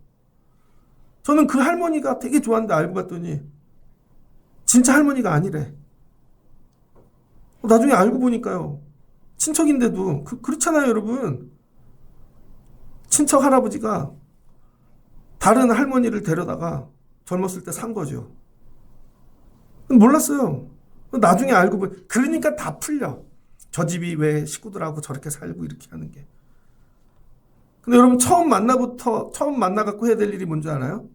저는 그 할머니가 되게 좋아하는데 알고 봤더니 진짜 할머니가 아니래. 나중에 알고 보니까요. 친척인데도 그렇잖아요, 여러분. 친척 할아버지가 다른 할머니를 데려다가 젊었을 때 산 거죠. 몰랐어요. 나중에 알고 보니 그러니까 다 풀려. 저 집이 왜 식구들하고 저렇게 살고 이렇게 하는 게. 근데 여러분 처음 만나갖고 해야 될 일이 뭔지 알아요?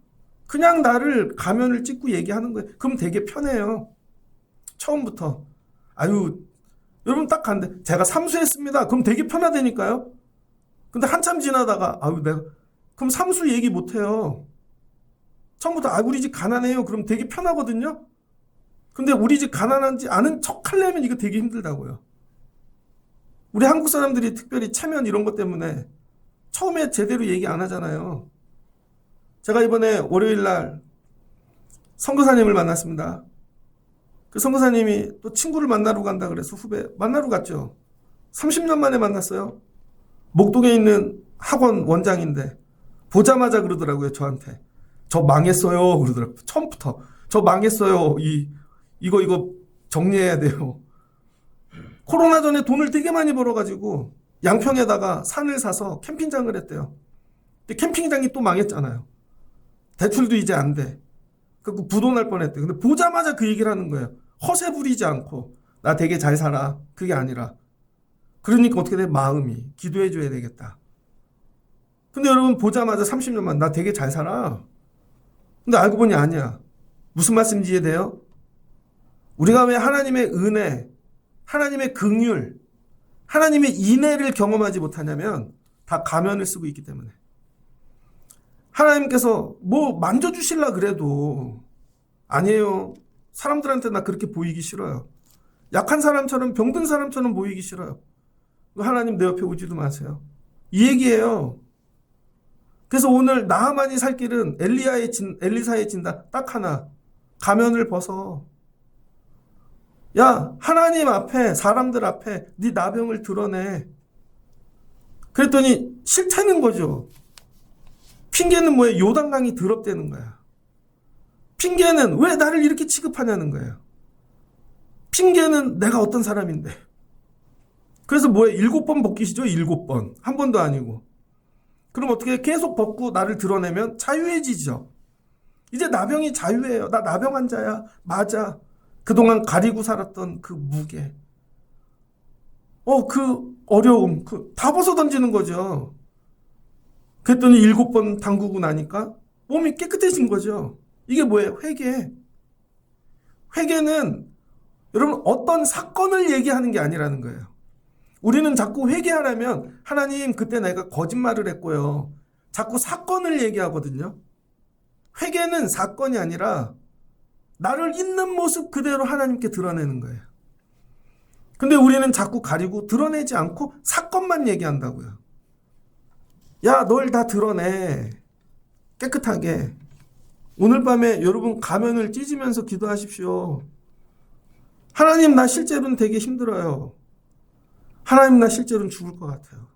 그냥 나를 가면을 찢고 얘기하는 거예요. 그럼 되게 편해요. 처음부터. 여러분 딱 갔는데 제가 삼수했습니다. 그럼 되게 편하다니까요. 근데 한참 지나다가 그럼 삼수 얘기 못해요. 처음부터 우리 집 가난해요. 그럼 되게 편하거든요. 근데 우리 집 가난한지 아는 척 하려면 이거 되게 힘들다고요. 우리 한국 사람들이 특별히 체면 이런 것 때문에 처음에 제대로 얘기 안 하잖아요. 제가 이번에 월요일 날 선교사님을 만났습니다. 그 선교사님이 또 친구를 만나러 간다 그래서 후배 만나러 갔죠. 30년 만에 만났어요. 목동에 있는 학원 원장인데 보자마자 그러더라고요, 저한테. 저 망했어요. 그러더라고요. 처음부터. 저 망했어요. 이거 정리해야 돼요. 코로나 전에 돈을 되게 많이 벌어가지고 양평에다가 산을 사서 캠핑장을 했대요. 근데 캠핑장이 또 망했잖아요. 대출도 이제 안 돼. 그래서 부도 날 뻔했대요. 근데 보자마자 그 얘기를 하는 거예요. 허세 부리지 않고 나 되게 잘 살아. 그게 아니라. 그러니까 어떻게 돼? 마음이. 기도해 줘야 되겠다. 근데 여러분 보자마자 30년만 나 되게 잘 살아. 근데 알고 보니 아니야. 무슨 말씀인지 이해돼요? 우리가 왜 하나님의 은혜, 하나님의 긍휼, 하나님의 인애를 경험하지 못하냐면 다 가면을 쓰고 있기 때문에. 하나님께서 뭐 만져주실라 그래도 아니에요. 사람들한테 나 그렇게 보이기 싫어요. 약한 사람처럼 병든 사람처럼 보이기 싫어요. 하나님 내 옆에 오지도 마세요. 이 얘기예요. 그래서 오늘 나하만이 살 길은 엘리사의 진단 딱 하나. 가면을 벗어. 야, 하나님 앞에, 사람들 앞에 네 나병을 드러내. 그랬더니 싫다는 거죠. 핑계는 뭐예요? 요단강이 더럽다는 거야. 핑계는 왜 나를 이렇게 취급하냐는 거예요. 핑계는 내가 어떤 사람인데. 그래서 뭐예요? 7번 벗기시죠? 7번. 한 번도 아니고. 그럼 어떻게 계속 벗고 나를 드러내면 자유해지죠. 이제 나병이 자유해요. 나 나병 환자야. 맞아. 그동안 가리고 살았던 그 무게, 그 어려움, 다 벗어 던지는 거죠. 그랬더니 7번 담그고 나니까 몸이 깨끗해진 거죠. 이게 뭐예요? 회개. 회개는 여러분 어떤 사건을 얘기하는 게 아니라는 거예요. 우리는 자꾸 회개하려면 하나님 그때 내가 거짓말을 했고요. 자꾸 사건을 얘기하거든요. 회개는 사건이 아니라 나를 있는 모습 그대로 하나님께 드러내는 거예요. 근데 우리는 자꾸 가리고 드러내지 않고 사건만 얘기한다고요. 야, 널 다 드러내. 깨끗하게. 오늘 밤에 여러분 가면을 찢으면서 기도하십시오. 하나님, 나 실제로는 되게 힘들어요. 하나님, 나 실제로는 죽을 것 같아요.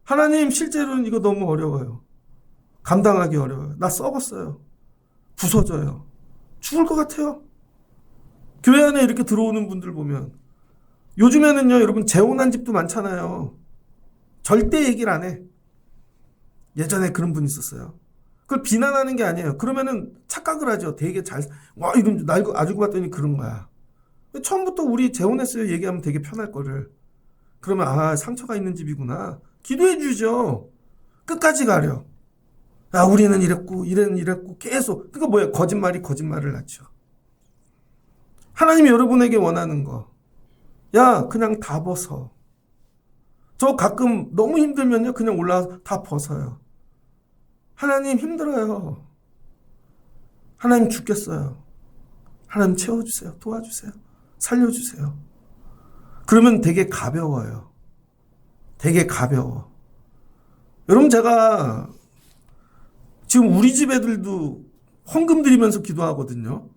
하나님, 실제로는 이거 너무 어려워요. 감당하기 어려워요. 나 썩었어요. 부서져요. 죽을 것 같아요. 교회 안에 이렇게 들어오는 분들 보면 요즘에는요, 여러분 재혼한 집도 많잖아요. 절대 얘기를 안 해. 예전에 그런 분 있었어요. 그걸 비난하는 게 아니에요. 그러면은 착각을 하죠. 되게 이건 나 이거 아주고 봤더니 그런 거야. 처음부터 우리 재혼했어요 얘기하면 되게 편할 거를. 그러면 상처가 있는 집이구나. 기도해 주죠. 끝까지 가려. 우리는 이랬고 계속. 그러니까 뭐예요? 거짓말이 거짓말을 낳죠. 하나님이 여러분에게 원하는 거. 야, 그냥 다 벗어. 저 가끔 너무 힘들면요, 그냥 올라와서 다 벗어요. 하나님 힘들어요. 하나님 죽겠어요. 하나님 채워주세요. 도와주세요. 살려주세요. 그러면 되게 가벼워요. 되게 가벼워. 여러분, 제가 지금 우리 집 애들도 헌금 드리면서 기도하거든요.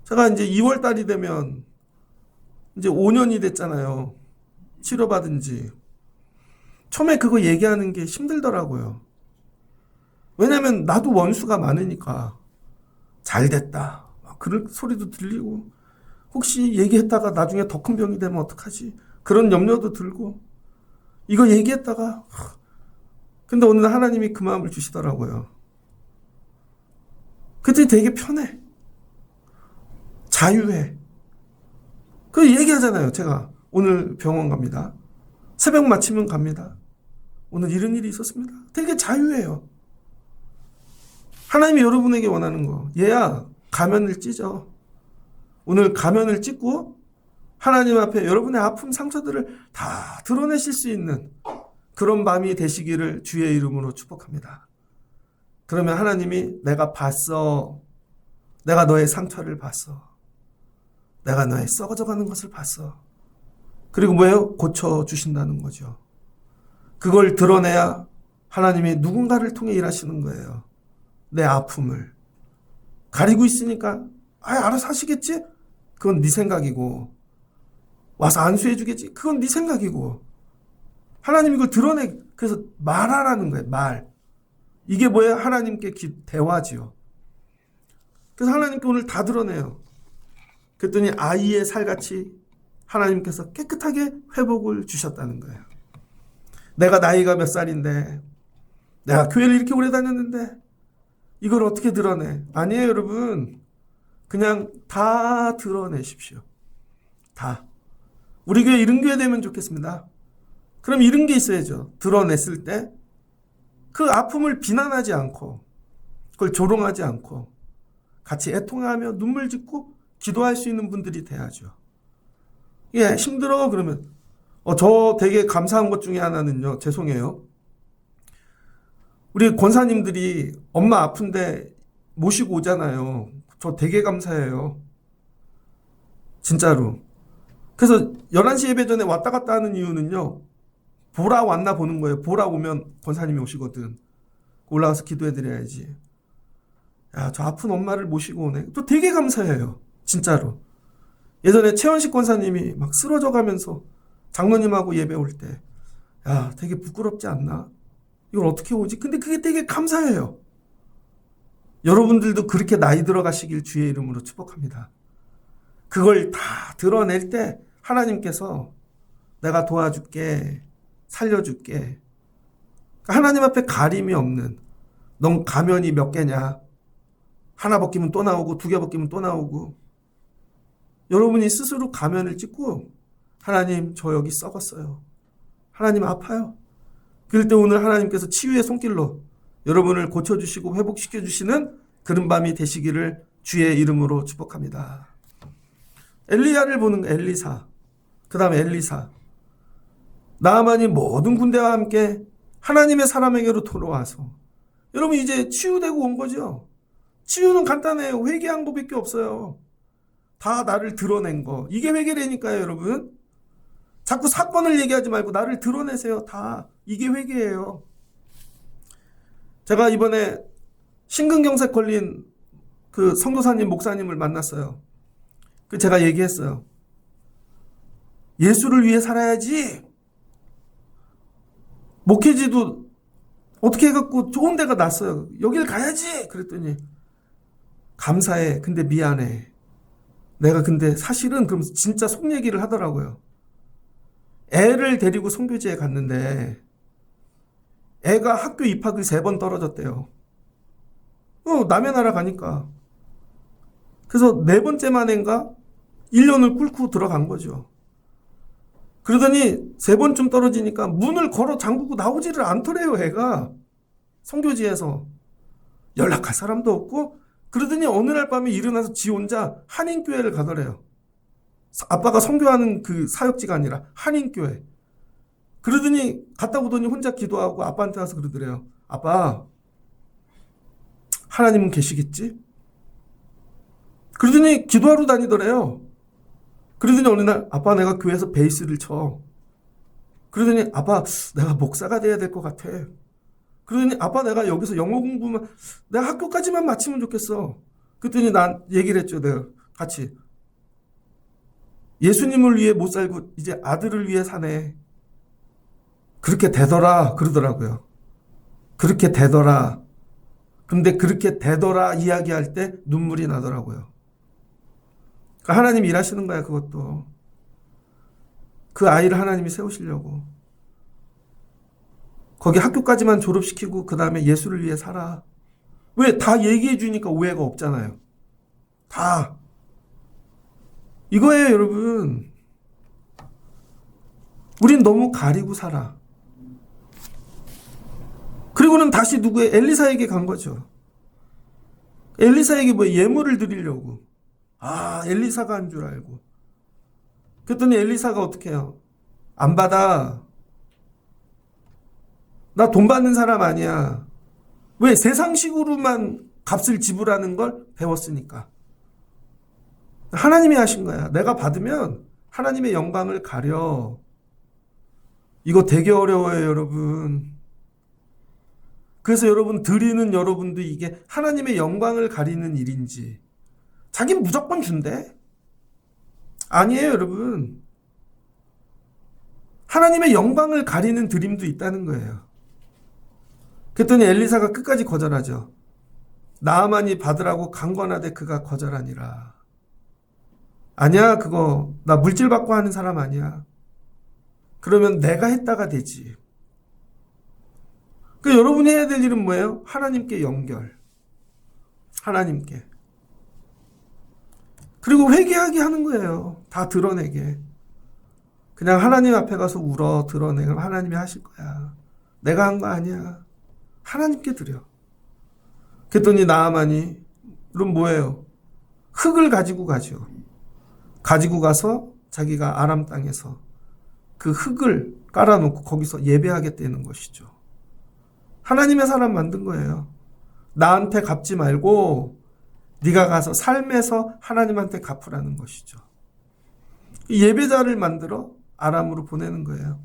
제가 이제 2월 달이 되면 이제 5년이 됐잖아요. 치료받은 지. 처음에 그거 얘기하는 게 힘들더라고요. 왜냐면 나도 원수가 많으니까. 잘 됐다. 그런 소리도 들리고, 혹시 얘기했다가 나중에 더 큰 병이 되면 어떡하지? 그런 염려도 들고, 이거 얘기했다가, 근데 어느 날 하나님이 그 마음을 주시더라고요. 그때 되게 편해. 자유해. 그 얘기하잖아요. 제가 오늘 병원 갑니다. 새벽 마치면 갑니다. 오늘 이런 일이 있었습니다. 되게 자유해요. 하나님이 여러분에게 원하는 거. 얘야, 가면을 찢어. 오늘 가면을 찢고 하나님 앞에 여러분의 아픔, 상처들을 다 드러내실 수 있는 그런 밤이 되시기를 주의 이름으로 축복합니다. 그러면 하나님이 내가 봤어. 내가 너의 상처를 봤어. 내가 너의 썩어져가는 것을 봤어. 그리고 뭐예요? 고쳐주신다는 거죠. 그걸 드러내야 하나님이 누군가를 통해 일하시는 거예요. 내 아픔을. 가리고 있으니까 알아서 하시겠지? 그건 네 생각이고, 와서 안수해 주겠지? 그건 네 생각이고, 하나님이 그걸 드러내. 그래서 말하라는 거예요. 말. 이게 뭐예요? 하나님께 대화지요. 그래서 하나님께 오늘 다 드러내요. 그랬더니 아이의 살같이 하나님께서 깨끗하게 회복을 주셨다는 거예요. 내가 나이가 몇 살인데, 내가 교회를 이렇게 오래 다녔는데 이걸 어떻게 드러내? 아니에요, 여러분. 그냥 다 드러내십시오. 다. 우리 교회 이런 교회 되면 좋겠습니다. 그럼 이런 게 있어야죠. 드러냈을 때 그 아픔을 비난하지 않고, 그걸 조롱하지 않고, 같이 애통하며 눈물 짓고 기도할 수 있는 분들이 돼야죠. 예, 힘들어. 그러면 저 되게 감사한 것 중에 하나는요. 죄송해요. 우리 권사님들이 엄마 아픈데 모시고 오잖아요. 저 되게 감사해요. 진짜로. 그래서 11시 예배 전에 왔다 갔다 하는 이유는요. 보라 왔나 보는 거예요. 보라 오면 권사님이 오시거든. 올라가서 기도해드려야지. 야, 저 아픈 엄마를 모시고 오네. 또 되게 감사해요. 진짜로. 예전에 최원식 권사님이 막 쓰러져 가면서 장로님하고 예배 올 때, 야, 되게 부끄럽지 않나? 이걸 어떻게 오지? 근데 그게 되게 감사해요. 여러분들도 그렇게 나이 들어가시길 주의 이름으로 축복합니다. 그걸 다 드러낼 때 하나님께서 내가 도와줄게, 살려줄게. 하나님 앞에 가림이 없는, 넌 가면이 몇 개냐? 하나 벗기면 또 나오고, 2개 벗기면 또 나오고. 여러분이 스스로 가면을 찍고 하나님 저 여기 썩었어요. 하나님 아파요. 그럴 때 오늘 하나님께서 치유의 손길로 여러분을 고쳐주시고 회복시켜주시는 그런 밤이 되시기를 주의 이름으로 축복합니다. 엘리야를 보는 엘리사, 그 다음에 엘리사. 나아만이 모든 군대와 함께 하나님의 사람에게로 돌아와서 여러분 이제 치유되고 온 거죠. 치유는 간단해요. 회개한 거밖에 없어요. 다 나를 드러낸 거. 이게 회개라니까요, 여러분. 자꾸 사건을 얘기하지 말고 나를 드러내세요. 다. 이게 회개예요. 제가 이번에 심근경색 걸린 그 선교사님, 목사님을 만났어요. 제가 얘기했어요. 예수를 위해 살아야지. 목회지도 어떻게 해갖고 좋은 데가 났어요. 여길 가야지. 그랬더니 감사해. 근데 미안해. 내가 근데 사실은 그럼 진짜 속 얘기를 하더라고요. 애를 데리고 선교지에 갔는데 애가 학교 입학을 3번 떨어졌대요. 남의 나라 가니까. 그래서 4번째 만인가 1년을 꿇고 들어간 거죠. 그러더니 3번쯤 떨어지니까 문을 걸어 잠그고 나오지를 않더래요, 애가. 선교지에서. 연락할 사람도 없고, 그러더니 어느 날 밤에 일어나서 지 혼자 한인교회를 가더래요. 아빠가 선교하는 그 사역지가 아니라 한인교회. 그러더니 갔다 오더니 혼자 기도하고 아빠한테 와서 그러더래요. 아빠, 하나님은 계시겠지? 그러더니 기도하러 다니더래요. 그러더니 어느 날 아빠 내가 교회에서 베이스를 쳐. 그러더니 아빠 내가 목사가 돼야 될 것 같아. 그러더니 아빠 내가 여기서 영어 공부만 내가 학교까지만 마치면 좋겠어. 그랬더니 난 얘기를 했죠. 내가 같이. 예수님을 위해 못 살고 이제 아들을 위해 사네. 그렇게 되더라 그러더라고요. 그렇게 되더라. 근데 그렇게 되더라 이야기할 때 눈물이 나더라고요. 하나님 일하시는 거야, 그것도. 그 아이를 하나님이 세우시려고. 거기 학교까지만 졸업시키고 그 다음에 예수를 위해 살아. 왜? 다 얘기해 주니까 오해가 없잖아요. 다. 이거예요, 여러분. 우린 너무 가리고 살아. 그리고는 다시 누구의 엘리사에게 간 거죠. 엘리사에게 뭐 예물을 드리려고. 엘리사가 한 줄 알고. 그랬더니 엘리사가 어떻게 해요? 안 받아. 나 돈 받는 사람 아니야. 왜? 세상식으로만 값을 지불하는 걸 배웠으니까. 하나님이 하신 거야. 내가 받으면 하나님의 영광을 가려. 이거 되게 어려워요, 여러분. 그래서 여러분 드리는 여러분도 이게 하나님의 영광을 가리는 일인지 자기는 무조건 준대. 아니에요, 여러분. 하나님의 영광을 가리는 드림도 있다는 거예요. 그랬더니 엘리사가 끝까지 거절하죠. 나아만이 받으라고 강권하되 그가 거절하니라. 아니야, 그거 나 물질 받고 하는 사람 아니야. 그러면 내가 했다가 되지. 여러분이 해야 될 일은 뭐예요? 하나님께 연결. 하나님께. 그리고 회개하게 하는 거예요. 다 드러내게. 그냥 하나님 앞에 가서 울어 드러내면 하나님이 하실 거야. 내가 한 거 아니야. 하나님께 드려. 그랬더니 나아만이 그럼 뭐예요? 흙을 가지고 가죠. 가지고 가서 자기가 아람 땅에서 그 흙을 깔아놓고 거기서 예배하겠다는 것이죠. 하나님의 사람 만든 거예요. 나한테 갚지 말고 네가 가서 삶에서 하나님한테 갚으라는 것이죠. 예배자를 만들어 아람으로 보내는 거예요.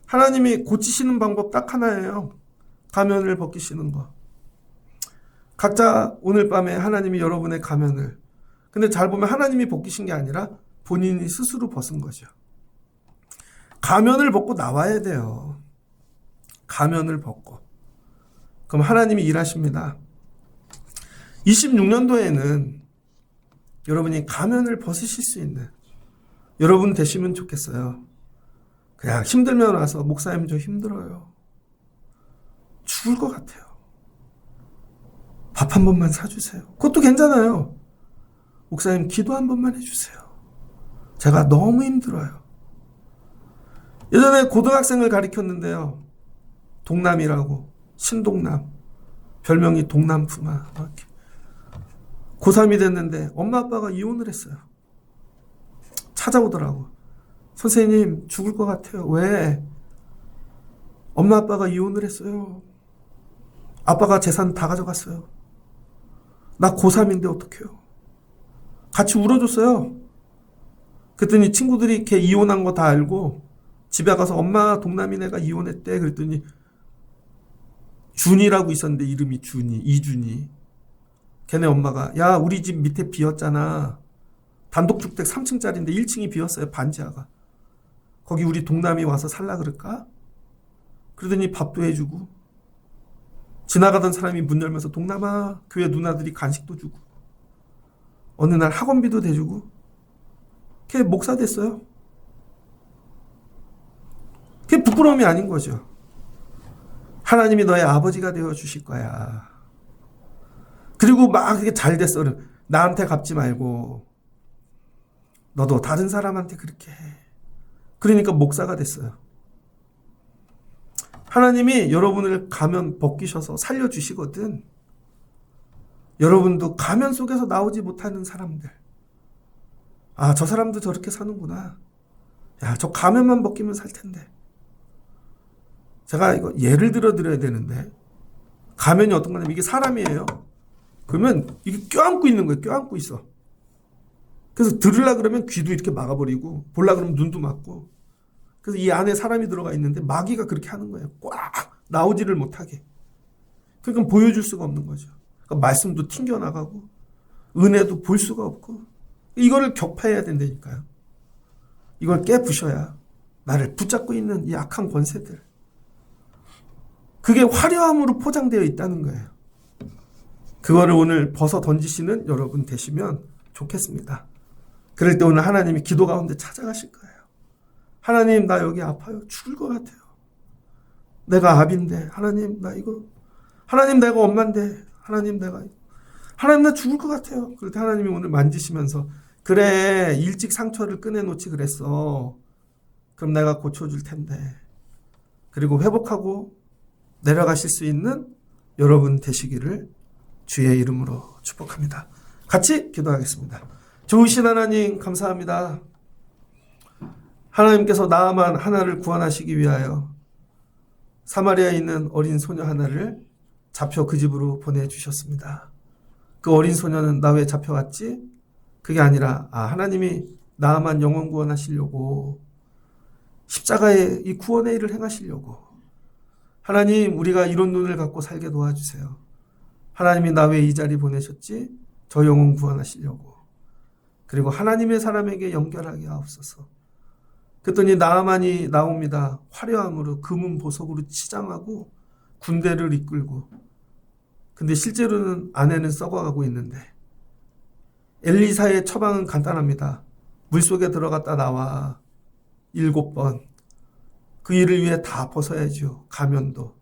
하나님이 고치시는 방법 딱 하나예요. 가면을 벗기시는 거. 각자 오늘 밤에 하나님이 여러분의 가면을, 근데 잘 보면 하나님이 벗기신 게 아니라 본인이 스스로 벗은 거죠. 가면을 벗고 나와야 돼요. 가면을 벗고. 그럼 하나님이 일하십니다. 26년도에는 여러분이 가면을 벗으실 수 있는 여러분 되시면 좋겠어요. 그냥 힘들면 와서 목사님 저 힘들어요. 죽을 것 같아요. 밥 한 번만 사주세요. 그것도 괜찮아요. 목사님 기도 한 번만 해주세요. 제가 너무 힘들어요. 예전에 고등학생을 가르쳤는데요. 동남이라고, 신동남, 별명이 동남풍아. 이렇게. 고3이 됐는데 엄마 아빠가 이혼을 했어요. 찾아오더라고. 선생님 죽을 것 같아요. 왜? 엄마 아빠가 이혼을 했어요. 아빠가 재산 다 가져갔어요. 나 고3인데 어떡해요? 같이 울어줬어요. 그랬더니 친구들이 걔 이혼한 거 다 알고 집에 가서 엄마 동남인 애가 이혼했대. 그랬더니 준이라고 있었는데 이름이 준이, 이준이. 걔네 엄마가 야 우리 집 밑에 비었잖아. 단독주택 3층짜리인데 1층이 비었어요. 반지하가. 거기 우리 동남이 와서 살라 그럴까? 그러더니 밥도 해주고 지나가던 사람이 문 열면서 동남아 교회 누나들이 간식도 주고 어느 날 학원비도 대주고 걔 목사 됐어요. 그게 부끄러움이 아닌 거죠. 하나님이 너의 아버지가 되어 주실 거야. 그리고 막 그게 잘 됐어. 나한테 갚지 말고 너도 다른 사람한테 그렇게 해. 그러니까 목사가 됐어요. 하나님이 여러분을 가면 벗기셔서 살려주시거든. 여러분도 가면 속에서 나오지 못하는 사람들. 아, 저 사람도 저렇게 사는구나. 야, 저 가면만 벗기면 살 텐데. 제가 이거 예를 들어 드려야 되는데, 가면이 어떤 거냐면 이게 사람이에요. 그러면 이게 껴안고 있는 거예요. 껴안고 있어. 그래서 들으려 그러면 귀도 이렇게 막아버리고, 보려 그러면 눈도 막고. 그래서 이 안에 사람이 들어가 있는데 마귀가 그렇게 하는 거예요. 꽉 나오지를 못하게. 그러니까 보여줄 수가 없는 거죠. 그러니까 말씀도 튕겨나가고 은혜도 볼 수가 없고 이거를 격파해야 된다니까요. 이걸 깨부셔야 나를 붙잡고 있는 이 악한 권세들. 그게 화려함으로 포장되어 있다는 거예요. 그거를 오늘 벗어 던지시는 여러분 되시면 좋겠습니다. 그럴 때 오늘 하나님이 기도 가운데 찾아가실 거예요. 하나님 나 여기 아파요. 죽을 것 같아요. 내가 아비인데 하나님 나 이거 하나님 내가 엄마인데 하나님 나 죽을 것 같아요. 그럴 때 하나님이 오늘 만지시면서 그래 일찍 상처를 꺼내놓지 그랬어. 그럼 내가 고쳐줄 텐데. 그리고 회복하고 내려가실 수 있는 여러분 되시기를 주의 이름으로 축복합니다. 같이 기도하겠습니다. 좋으신 하나님 감사합니다. 하나님께서 나아만 하나를 구원하시기 위하여 사마리아에 있는 어린 소녀 하나를 잡혀 그 집으로 보내주셨습니다. 그 어린 소녀는 나 왜 잡혀왔지? 그게 아니라 하나님이 나아만 영혼 구원하시려고 십자가의 이 구원의 일을 행하시려고 하나님 우리가 이런 눈을 갖고 살게 도와주세요. 하나님이 나 왜 이 자리 보내셨지? 저 영혼 구원하시려고. 그리고 하나님의 사람에게 연결하게 하옵소서. 그랬더니 나아만이 나옵니다. 화려함으로 금은 보석으로 치장하고 군대를 이끌고. 근데 실제로는 아내는 썩어가고 있는데 엘리사의 처방은 간단합니다. 물속에 들어갔다 나와 7번. 그 일을 위해 다 벗어야죠. 가면도.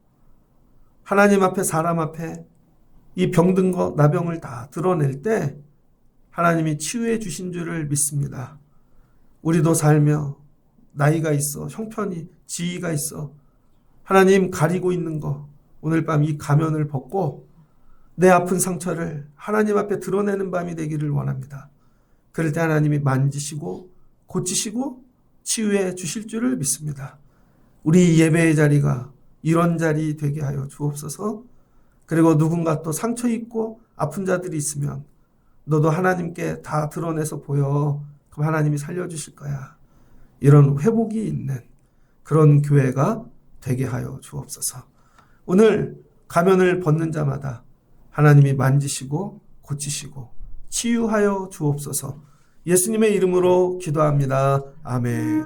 하나님 앞에 사람 앞에 이 병든 것 나병을 다 드러낼 때 하나님이 치유해 주신 줄을 믿습니다. 우리도 살며 나이가 있어 형편이 지위가 있어 하나님 가리고 있는 거 오늘 밤 이 가면을 벗고 내 아픈 상처를 하나님 앞에 드러내는 밤이 되기를 원합니다. 그럴 때 하나님이 만지시고 고치시고 치유해 주실 줄을 믿습니다. 우리 예배의 자리가 이런 자리 되게 하여 주옵소서. 그리고 누군가 또 상처 있고 아픈 자들이 있으면 너도 하나님께 다 드러내서 보여. 그럼 하나님이 살려주실 거야. 이런 회복이 있는 그런 교회가 되게 하여 주옵소서. 오늘 가면을 벗는 자마다 하나님이 만지시고 고치시고 치유하여 주옵소서. 예수님의 이름으로 기도합니다. 아멘.